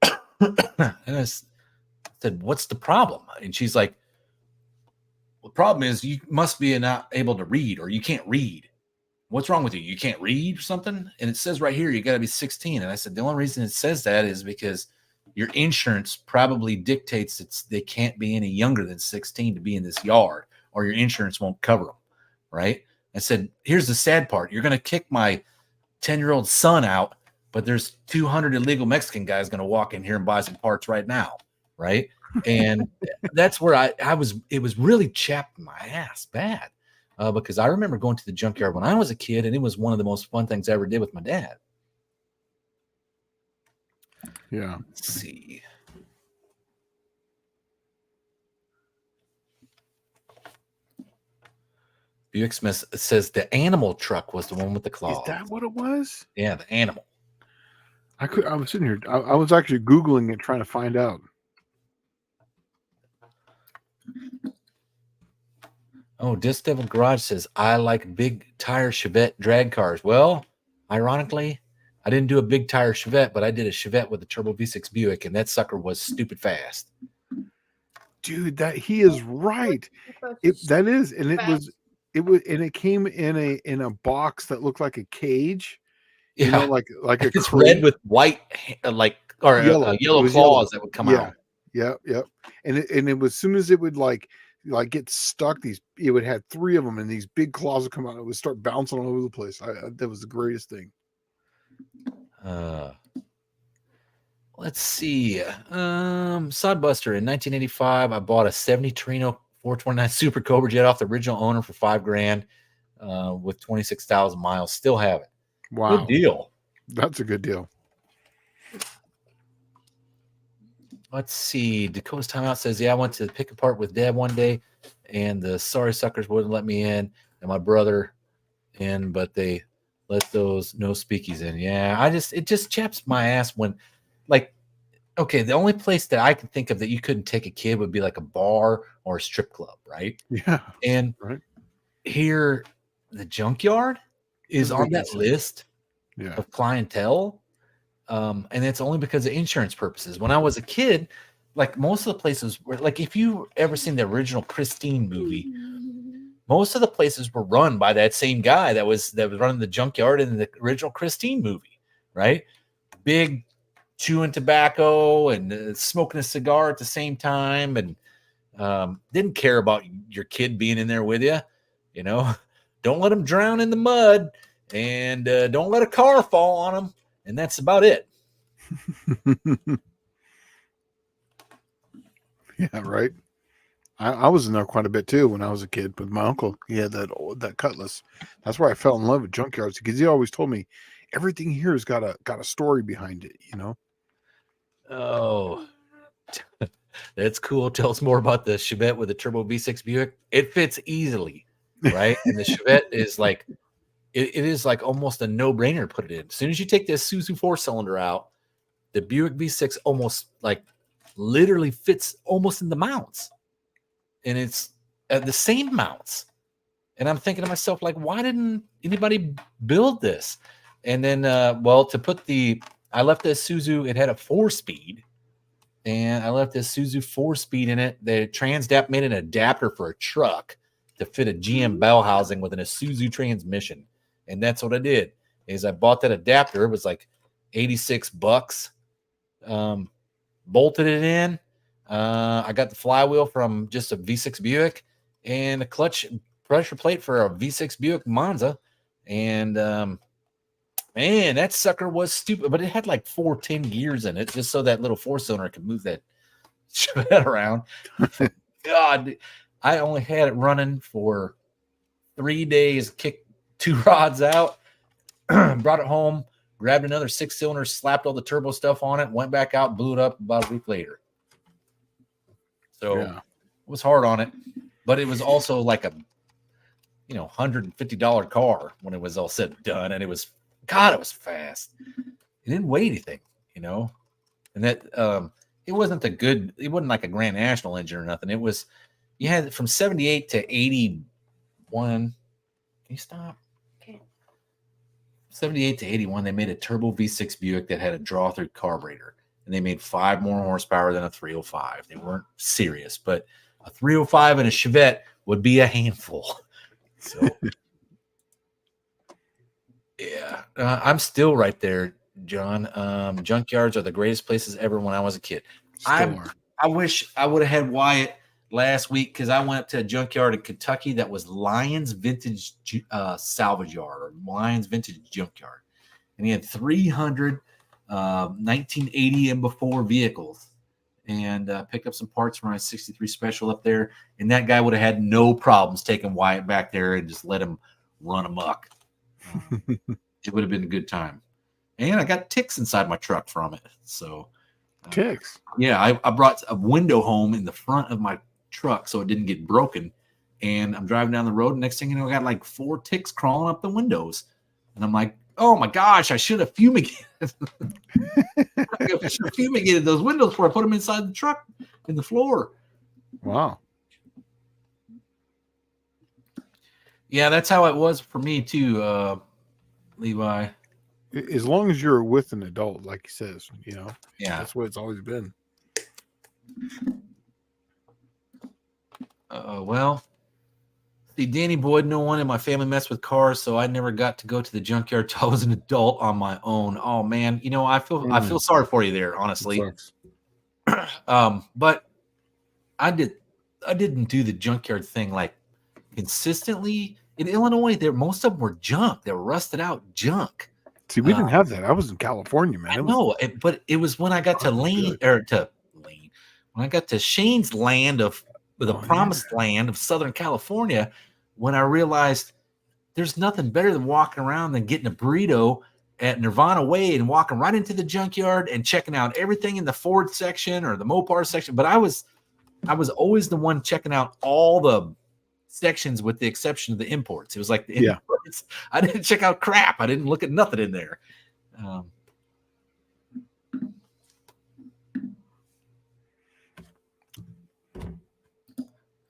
I said, "What's the problem?" And she's like, "Well, the problem is you must be not able to read, or you can't read. What's wrong with you? You can't read or something?" And it says right here, you got to be 16. And I said, the only reason it says that is because your insurance probably dictates that they can't be any younger than 16 to be in this yard, or your insurance won't cover them, right? I said, here's the sad part. You're going to kick my 10-year-old son out, but there's 200 illegal Mexican guys going to walk in here and buy some parts right now. Right. And that's where it was really chapping my ass bad because I remember going to the junkyard when I was a kid, and it was one of the most fun things I ever did with my dad. Yeah. Let's see. Buick Smith says the animal truck was the one with the claws. Is that what it was? Yeah, the animal. I was sitting here. I was actually Googling it, trying to find out. Oh, Disc Devil Garage says, I like big tire Chevette drag cars. Well, ironically, I didn't do a big tire Chevette, but I did a Chevette with a turbo V6 Buick, and that sucker was stupid fast. Dude, he is right. That is, and it came in a box that looked like a cage. Yeah, you know, like a it's crate. red with white, or yellow claws that would come out. Yep. And it was, as soon as it would like get stuck, it would have 3 of them, and these big claws would come out. And it would start bouncing all over the place. That was the greatest thing. Let's see. Sodbuster in 1985, I bought a 70 Torino 429 Super Cobra Jet off the original owner for $5,000 with 26,000 miles. Still have it. Wow. Good deal. That's a good deal. Let's see. Dakota's Timeout says, yeah, I went to pick apart with Dad one day, and the sorry suckers wouldn't let me in, and my brother in, but they let those no speakies in. Yeah, it just chaps my ass when, like, okay, the only place that I can think of that you couldn't take a kid would be like a bar or a strip club, right? Yeah. And here, the junkyard is on that list of clientele. And it's only because of insurance purposes. When I was a kid, like most of the places were like, if you ever seen the original Christine movie, most of the places were run by that same guy that was running the junkyard in the original Christine movie, right? Big chewing tobacco and smoking a cigar at the same time, and didn't care about your kid being in there with you. You know, don't let them drown in the mud, and don't let a car fall on them. And that's about it. Yeah, right. I was in there quite a bit too when I was a kid with my uncle. He had that Cutlass. That's where I fell in love with junkyards, because he always told me everything here has got a story behind it. You know. Oh, that's cool. Tell us more about the Chevette with the turbo V6 Buick. It fits easily, right? And the Chevette is like. It is like almost a no-brainer to put it in. As soon as you take this Isuzu 4-cylinder out, the Buick V6 almost like literally fits almost in the mounts. And it's the same mounts. And I'm thinking to myself, like, why didn't anybody build this? And then, I left the Isuzu. It had a 4-speed. And I left this Isuzu 4-speed in it. The Transdap made an adapter for a truck to fit a GM bell housing with an Isuzu transmission. And that's what I did, is I bought that adapter. It was like $86. Bolted it in. I got the flywheel from just a V6 Buick and a clutch pressure plate for a V6 Buick Monza. And, man, that sucker was stupid. But it had like 410 gears in it, just so that little 4-cylinder could move that Chevette around. God, I only had it running for 3 days, kicked 2 rods out, brought it home, grabbed another 6-cylinder, slapped all the turbo stuff on it, went back out, blew it up about a week later. So it was hard on it, but it was also like a $150 car when it was all said and done, and it was fast. It didn't weigh anything, and that it wasn't it wasn't like a Grand National engine or nothing. It was, you had from 78 to 81. Can you stop? 78 to 81, they made a turbo V6 Buick that had a draw-through carburetor, and they made 5 more horsepower than a 305. They weren't serious, but a 305 and a Chevette would be a handful. So, yeah, I'm still right there, John. Junkyards are the greatest places ever when I was a kid. I wish I would have had Wyatt last week because I went up to a junkyard in Kentucky that was Lions Vintage Salvage Yard or Lions Vintage Junkyard. And he had 300 1980 and before vehicles. And picked up some parts for my 63 Special up there. And that guy would have had no problems taking Wyatt back there and just let him run amok. It would have been a good time. And I got ticks inside my truck from it. So ticks? Yeah, I brought a window home in the front of my truck so it didn't get broken. And I'm driving down the road. And next thing you know, I got like 4 ticks crawling up the windows. And I'm like, oh my gosh, I should have fumigated. I should have fumigated those windows before I put them inside the truck in the floor. Wow. Yeah, that's how it was for me too, Levi. As long as you're with an adult, like he says, you know. Yeah, that's what it's always been. Well, see, Danny Boyd, no one in my family messed with cars, so I never got to go to the junkyard till I was an adult on my own. Oh man, you know, I feel sorry for you there, honestly. But I didn't do the junkyard thing like consistently. In Illinois, most of them were junk. They were rusted out junk. See, we didn't have that. I was in California, man. I know, but it was when I got to when I got to Shane's land of the promised land of Southern California, when I realized there's nothing better than walking around than getting a burrito at Nirvana Way and walking right into the junkyard and checking out everything in the Ford section or the Mopar section. But I was always the one checking out all the sections with the exception of the imports. It was like the imports. I didn't check out crap. I didn't look at nothing in there.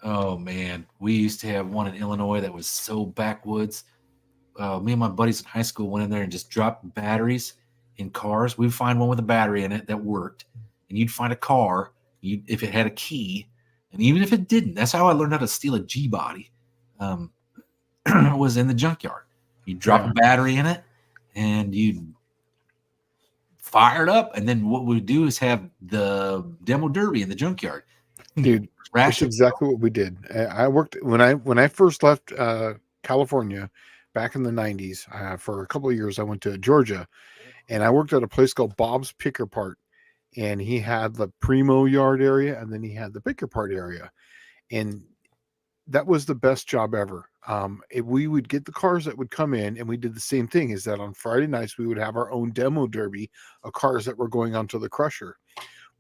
Oh man, we used to have one in Illinois that was so backwoods. Me and my buddies in high school went in there and just dropped batteries in cars. We'd find one with a battery in it that worked, and you'd find a car if it had a key, and even if it didn't. That's how I learned how to steal a G body. Was in the junkyard. You drop a battery in it, and you fire it up, and then what we do is have the demo derby in the junkyard. Dude, that's exactly what we did. I worked when I first left California back in the 90s. For a couple of years, I went to Georgia, and I worked at a place called Bob's Picker Part, and he had the Primo yard area, and then he had the Picker Part area, and that was the best job ever. We would get the cars that would come in, and we did the same thing. Is that on Friday nights we would have our own demo derby of cars that were going onto the crusher.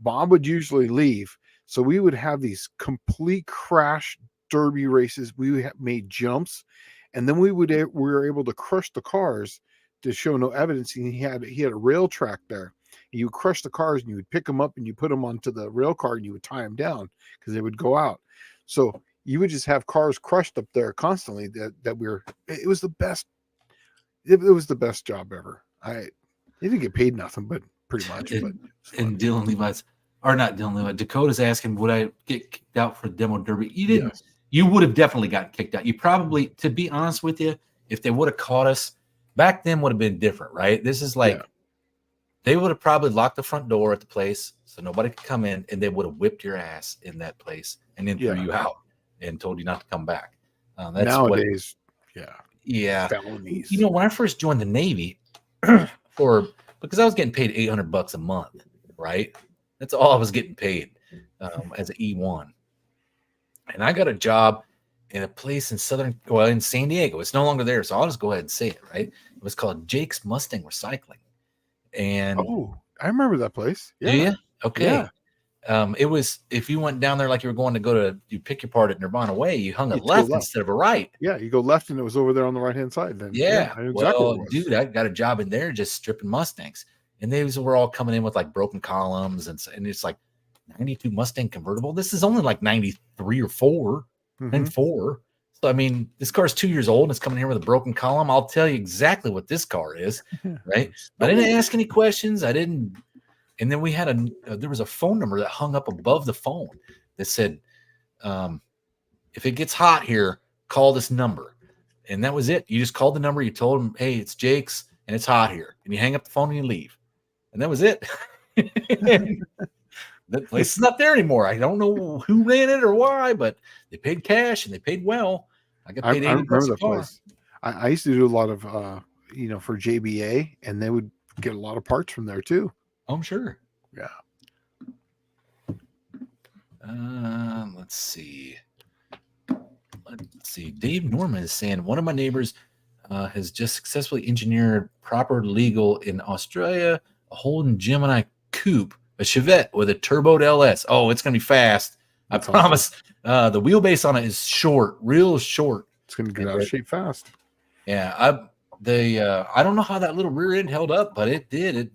Bob would usually leave. So we would have these complete crash derby races. We made jumps, and then we were able to crush the cars to show no evidence. And he had a rail track there. You would crush the cars, and you would pick them up, and you put them onto the rail car, and you would tie them down because they would go out. So you would just have cars crushed up there constantly. It was the best. It was the best job ever. I didn't get paid nothing, but pretty much. And Dylan Levi's. Or not Dylan Levi. Dakota's asking, would I get kicked out for the demo derby? You didn't. Yes. You would have definitely gotten kicked out. You probably, to be honest with you, if they would have caught us back then, would have been different, right? This is like they would have probably locked the front door at the place so nobody could come in, and they would have whipped your ass in that place and then threw you out and told you not to come back. That's nowadays, felonies. You know, when I first joined the Navy, because I was getting paid $800 a month, right? That's all I was getting paid as an E1. And I got a job in a place in in San Diego. It's no longer there, so I'll just go ahead and say it, right? It was called Jake's Mustang Recycling. And I remember that place. Yeah. Do you? Okay. Yeah. It was, if you went down there like you were going to go to, you pick your part at Nirvana Way, you hung a left instead of a right. Yeah, you go left, and it was over there on the right-hand side. Then dude, I got a job in there just stripping Mustangs. And they were all coming in with like broken columns, and it's like 92 Mustang convertible. This is only like 93 or 4, and 4. So, I mean, this car's 2 years old, and it's coming here with a broken column. I'll tell you exactly what this car is, right? I didn't ask any questions. I didn't. And then we had there was a phone number that hung up above the phone that said, if it gets hot here, call this number. And that was it. You just called the number. You told them, hey, it's Jake's, and it's hot here. And you hang up the phone and you leave. And that was it. That place is not there anymore. I don't know who ran it or why, but they paid cash and they paid well. I got paid I $80 remember a that car. place. I used to do a lot of for JBA, and they would get a lot of parts from there too. Oh, I'm sure. Yeah. Let's see. Dave Norman is saying one of my neighbors has just successfully engineered proper legal in Australia, a Holden Gemini coupe, a Chevette with a turboed LS. Oh, it's gonna be fast. That's I promise. The wheelbase on it is short, real short. It's gonna get out of shape fast. Yeah, I don't know how that little rear end held up, but it did.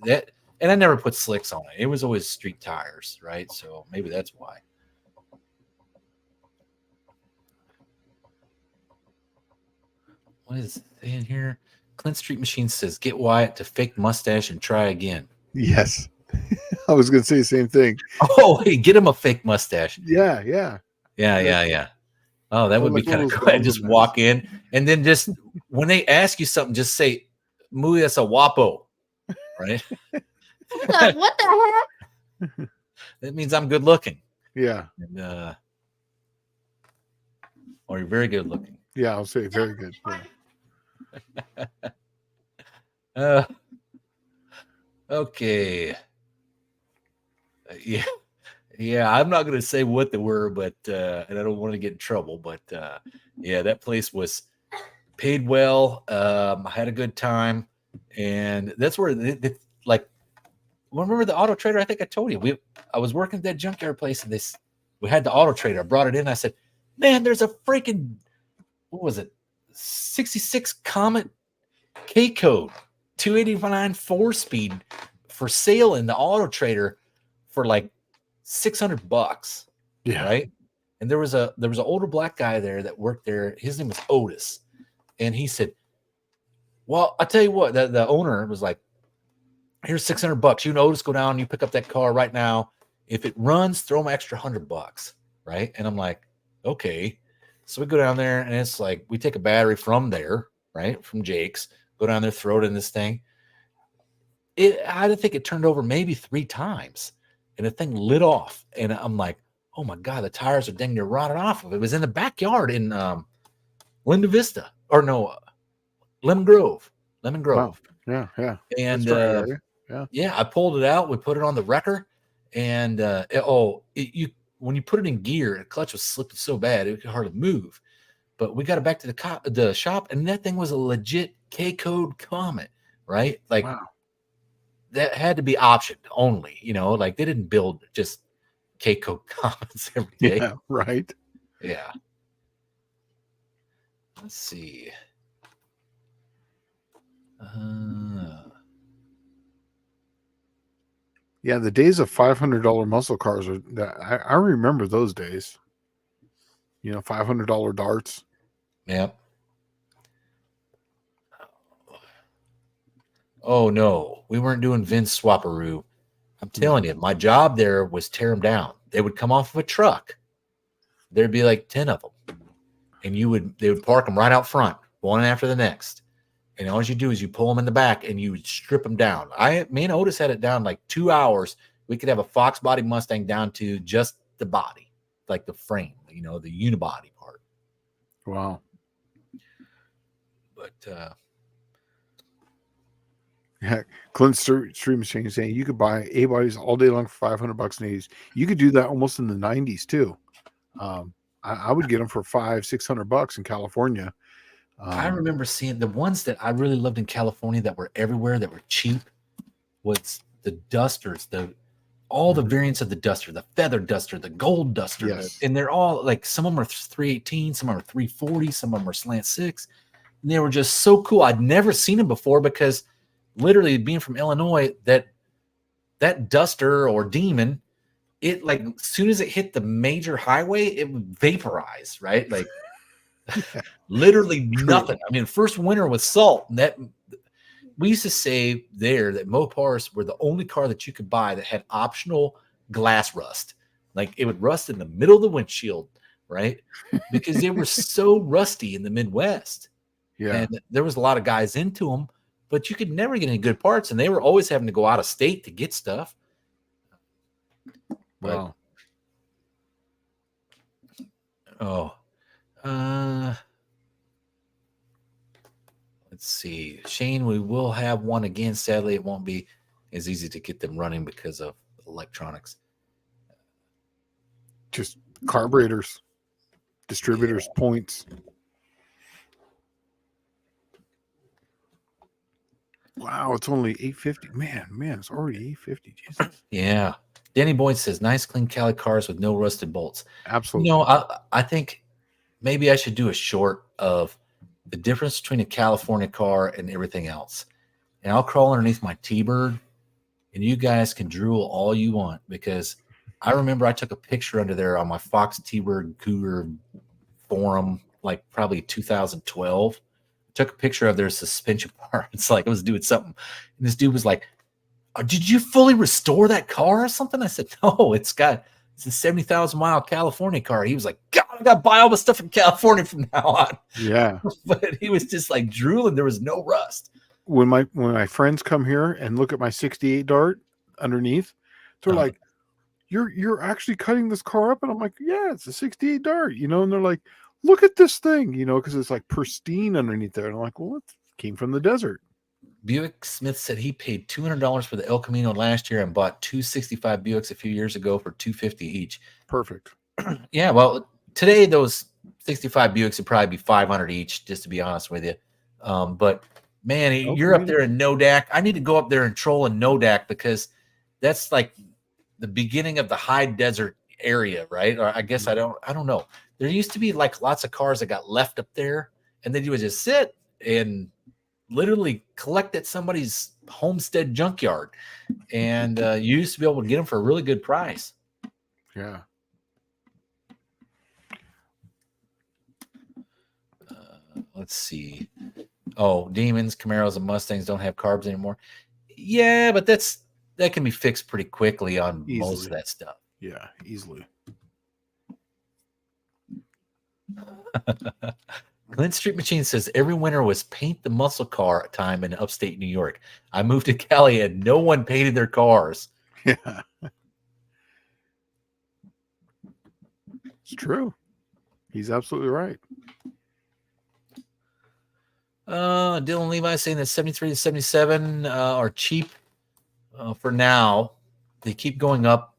And I never put slicks on it. It was always street tires, right? So maybe that's why. What is it in here? Clint Street Machine says, get Wyatt to fake mustache and try again. Yes. I was going to say the same thing. Oh, hey, get him a fake mustache. Yeah. Yeah. Oh, that would be kind of cool. And just walk in and then just when they ask you something, just say, muy es a guapo, right? What the heck? That means I'm good looking. Yeah. And, or you're very good looking. Yeah, I'll say very good. Yeah. Okay. Yeah. I'm not going to say what they were, but and I don't want to get in trouble. But yeah, that place was paid well. I had a good time, and that's where like. Remember the Auto Trader? I think I told you I was working at that junkyard place, and we had the Auto Trader. I brought it in. I said, "Man, there's a freaking what was it? 66 Comet K code, 289 4-speed for sale in the Auto Trader for like $600." Yeah. Right. And there was an older black guy there that worked there. His name was Otis. And he said, well, I tell you what, the owner was like, here's $600. You and Otis go down, you pick up that car right now. If it runs, throw him extra $100. Right. And I'm like, okay. So we go down there and it's like, we take a battery from there, right? From Jake's, go down there, throw it in this thing. I think it turned over maybe 3 times and the thing lit off. And I'm like, oh my God, the tires are dang near rotted off of it. It was in the backyard in Linda Vista Lemon Grove. Wow. Yeah. And yeah, I pulled it out. We put it on the wrecker and when you put it in gear, the clutch was slipping so bad it could hardly move. But we got it back to the shop, and that thing was a legit K code Comet, right? Like wow. That had to be optioned only, like they didn't build just K code Comets every day. Yeah, right. Yeah. Let's see. Yeah, the days of $500 muscle cars I remember those days. $500 darts. Yep. Oh no, we weren't doing Vince Swapperoo. I'm telling you, my job there was tear them down. They would come off of a truck. There'd be like 10 of them, and they would park them right out front, one after the next. And all you do is you pull them in the back and you strip them down. Me and Otis had it down like 2 hours. We could have a Fox body Mustang down to just the body, like the frame, the unibody part. Wow. But yeah, Clint Street Machine saying you could buy A bodies all day long for $500 in the 80s. You could do that almost in the 90s too. I would get them for $500-600 in California. I remember seeing the ones that I really loved in California that were everywhere, that were cheap, was the Dusters, all the variants of the Duster, the feather Duster, the gold Duster. Yes. And they're all like, some of them are 318, some of them are 340, some of them are slant 6. And they were just so cool. I'd never seen them before because literally being from Illinois, that Duster or Demon, it like as soon as it hit the major highway, it would vaporize, right? Like literally nothing. I mean, first winter was salt. And that we used to say there that Mopars were the only car that you could buy that had optional glass rust. Like it would rust in the middle of the windshield, right? Because they were so rusty in the Midwest. Yeah. And there was a lot of guys into them, but you could never get any good parts. And they were always having to go out of state to get stuff. But Wow. let's see. Shane, we will have one again. Sadly, it won't be as easy to get them running because of electronics. Just carburetors, distributors, points. Wow, it's only $850. Man, it's already $850. Jesus. Yeah. Danny Boyd says, nice, clean Cali cars with no rusted bolts. Absolutely. You know, I think maybe I should do a short of the difference between a California car and everything else. And I'll crawl underneath my T-Bird, and you guys can drool all you want, because I remember I took a picture under there on my Fox T-Bird Cougar forum, like probably 2012. Took a picture of their suspension parts, like I was doing something. And this dude was like, did you fully restore that car or something? I said, no, it's a 70,000 mile California car. He was like, God, I got to buy all the stuff in California from now on. Yeah. But he was just like drooling. There was no rust. When my friends come here and look at my 68 Dart underneath, they're like, you're actually cutting this car up? And I'm like, yeah, it's a 68 Dart, you know? And they're like, look at this thing, you know, because it's like pristine underneath there. And I'm like, well, it came from the desert. Buick Smith said he paid $200 for the El Camino last year and bought 265 Buicks a few years ago for $250 each. Perfect. Yeah, well, today those 65 Buicks would probably be $500 each, just to be honest with you. But man, you're up there in Nodak. I need to go up there and troll in Nodak, because that's like the beginning of the high desert area, right? Or I guess I don't know. There used to be like lots of cars that got left up there, and then you would just sit and literally collect at somebody's homestead junkyard, and you used to be able to get them for a really good price. Yeah. Let's see. Oh, Demons, Camaros, and Mustangs don't have carbs anymore. Yeah, but that can be fixed pretty quickly on most of that stuff. Yeah, easily. Clint Street Machine says every winter was paint the muscle car time in upstate New York. I moved to Cali and no one painted their cars. Yeah. It's true. He's absolutely right. Dylan Levi saying that 73 to 77 are cheap for now. They keep going up.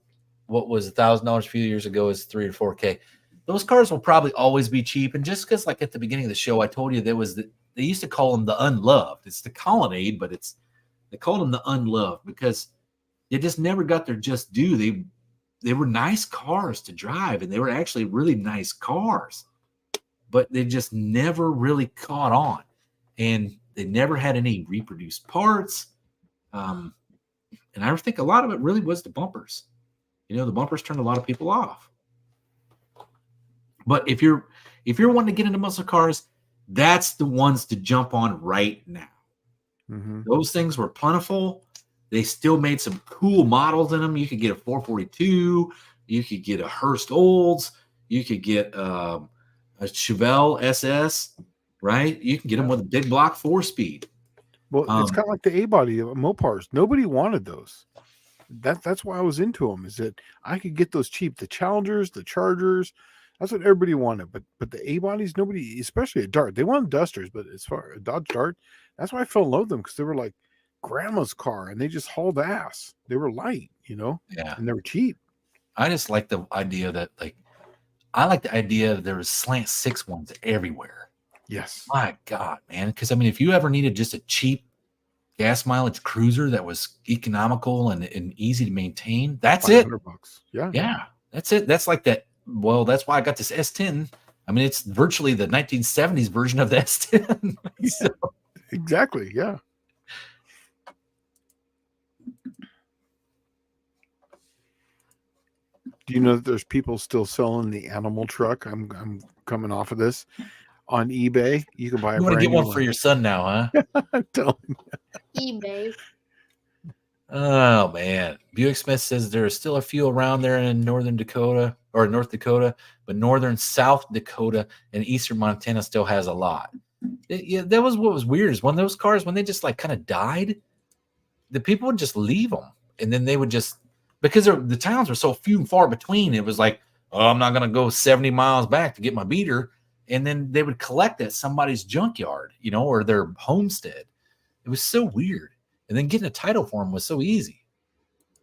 What was $1,000 a few years ago is $3 or $4K. Those cars will probably always be cheap. And just because, like at the beginning of the show, I told you they used to call them the unloved. It's the Colonnade, but they called them the unloved because they just never got their just due. They were nice cars to drive, and they were actually really nice cars, but they just never really caught on, and they never had any reproduced parts. And I think a lot of it really was the bumpers. You know, the bumpers turned a lot of people off. But if you're wanting to get into muscle cars, that's the ones to jump on right now. Mm-hmm. Those things were plentiful. They still made some cool models in them. You could get a 442. You could get a Hurst Olds. You could get a Chevelle SS, right? You can get them with a big block 4-speed. Well, it's kind of like the A-body of Mopars. Nobody wanted those. That's why I was into them, is that I could get those cheap. The Challengers, the Chargers, that's what everybody wanted. But the A-bodies, nobody, especially a Dart, they wanted Dusters, but as far as a Dodge Dart, that's why I fell in love with them, because they were like grandma's car, and they just hauled ass. They were light, you know? Yeah. And they were cheap. I just like the idea that, I like the idea that there was Slant 6 ones everywhere. Yes. My God, man. Because, I mean, if you ever needed just a cheap gas mileage cruiser that was economical and easy to maintain, that's it. $500. Yeah. Yeah, that's it. That's like that. Well, that's why I got this S10. I mean, it's virtually the 1970s version of the S10. So. Exactly. Yeah. Do you know that there's people still selling the animal truck? I'm coming off of this on eBay. You can buy a You want to brand get new one for your son now, huh? I'm telling eBay. Oh man, Buick Smith says there are still a few around there in North Dakota, but northern South Dakota and eastern Montana still has a lot. Yeah, that was what was weird, is when those cars, when they just like kind of died, the people would just leave them, and then they would just because the towns were so few and far between. It was like, oh, I'm not going to go 70 miles back to get my beater. And then they would collect at somebody's junkyard, or their homestead. It was so weird. And then getting a title for them was so easy.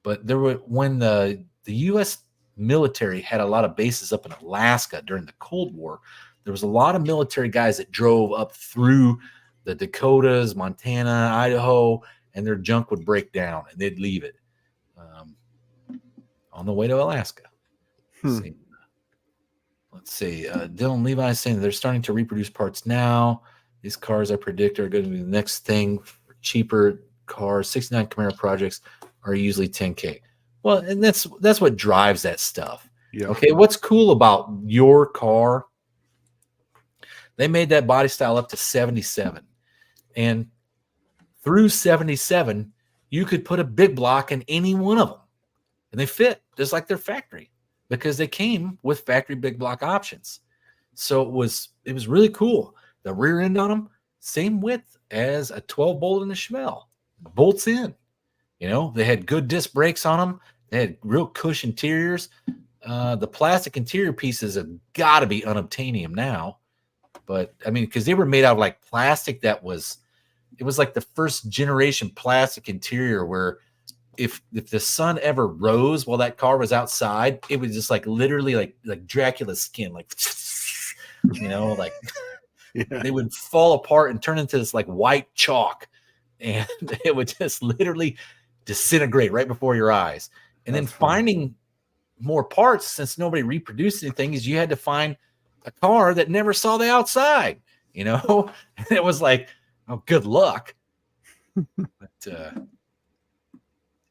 But when the U.S. military had a lot of bases up in Alaska during the Cold War, there was a lot of military guys that drove up through the Dakotas, Montana, Idaho, and their junk would break down and they'd leave it on the way to Alaska. Let's see. Dylan Levi is saying they're starting to reproduce parts now. These cars, I predict, are going to be the next thing for cheaper cars. 69 Camaro projects are usually 10K. Well, and that's what drives that stuff. Yeah. Okay, what's cool about your car? They made that body style up to 77. And through 77, you could put a big block in any one of them. And they fit just like their factory because they came with factory big block options. So it was really cool. The rear end on them, same width as a 12 bolt in the Chevelle. Bolts in. They had good disc brakes on them. They had real cush interiors. The plastic interior pieces have got to be unobtainium now. But, I mean, because they were made out of like plastic it was like the first generation plastic interior where if the sun ever rose while that car was outside, it was just like literally like Dracula's skin, like, like they would fall apart and turn into this like white chalk. And it would just literally disintegrate right before your eyes. And then finding more parts, since nobody reproduced anything, is you had to find a car that never saw the outside, And it was like, oh, good luck. But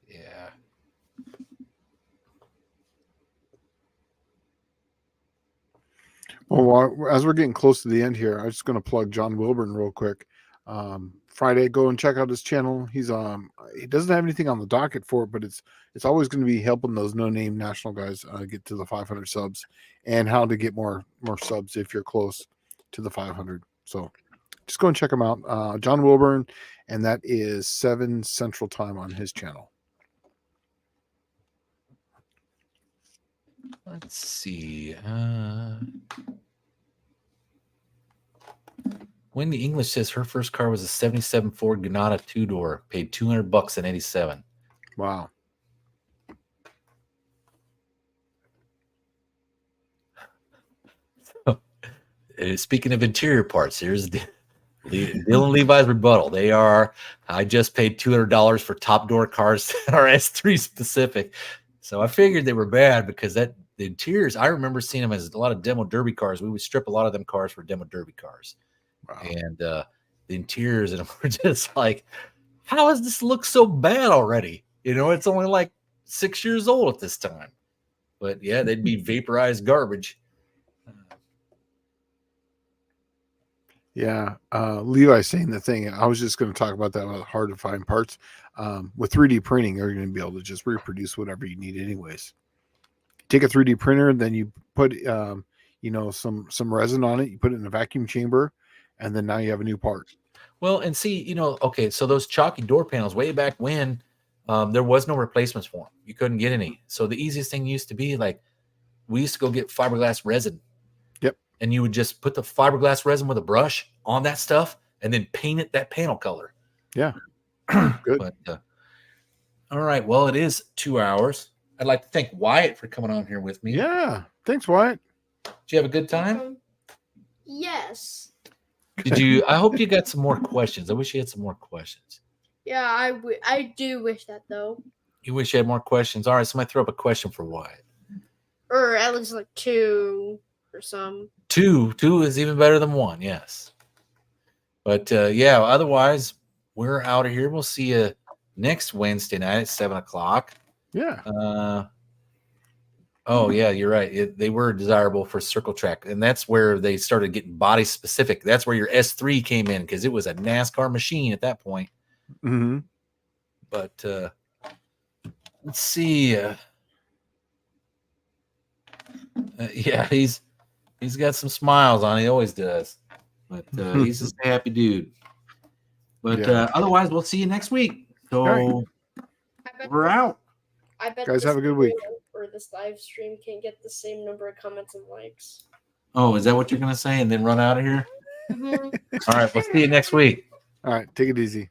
yeah. Well, as we're getting close to the end here, I'm just going to plug John Wilburn real quick. Friday, go and check out his channel. He doesn't have anything on the docket for it, but it's always going to be helping those no-name national guys get to the 500 subs and how to get more subs if you're close to the 500. So just go and check him out. John Wilburn, and that is 7 Central Time on his channel. Let's see. Wendy English says her first car was a 77 Ford Granada 2-door, paid $200 in 87. Wow. Speaking of interior parts, here's Dylan Levi's rebuttal. I just paid $200 for top door cars that are S3 specific. So I figured they were bad because the interiors, I remember seeing them as a lot of demo derby cars. We would strip a lot of them cars for demo derby cars. Wow. And the interiors and them were just like, how does this look so bad already? It's only like 6 years old at this time. But yeah, they'd be vaporized garbage. Yeah, Levi's saying the thing. I was just going to talk about that. About hard to find parts. With 3D printing, you're going to be able to just reproduce whatever you need, anyways. Take a 3D printer, then you put, some resin on it. You put it in a vacuum chamber, and then now you have a new part. Well, and see, okay, so those chalky door panels way back when, there was no replacements for them. You couldn't get any. So the easiest thing used to be like, we used to go get fiberglass resin. Yep. And you would just put the fiberglass resin with a brush on that stuff and then paint it that panel color. Yeah. Good. But, all right. Well, it is 2 hours. I'd like to thank Wyatt for coming on here with me. Yeah. Thanks, Wyatt. Did you have a good time? Yes. Did you? I hope you got some more questions. I wish you had some more questions. Yeah, I do wish that, though. You wish you had more questions? All right. Somebody throw up a question for Wyatt. Or at least like 2 or some. 2 is even better than 1. Yes. But yeah, otherwise we're out of here. We'll see you next Wednesday night at 7:00. Yeah. Oh yeah, you're right. They were desirable for circle track, and that's where they started getting body specific. That's where your S3 came in because it was a NASCAR machine at that point. Mm-hmm. But let's see. Yeah, he's got some smiles on. He always does. But he's just a happy dude. But otherwise, we'll see you next week. So right. we're out. I bet Guys, this have a good week. video or this live stream can't get the same number of comments and likes. Oh, is that what you're gonna say, and then run out of here? Mhm. All right, we'll see you next week. All right, take it easy.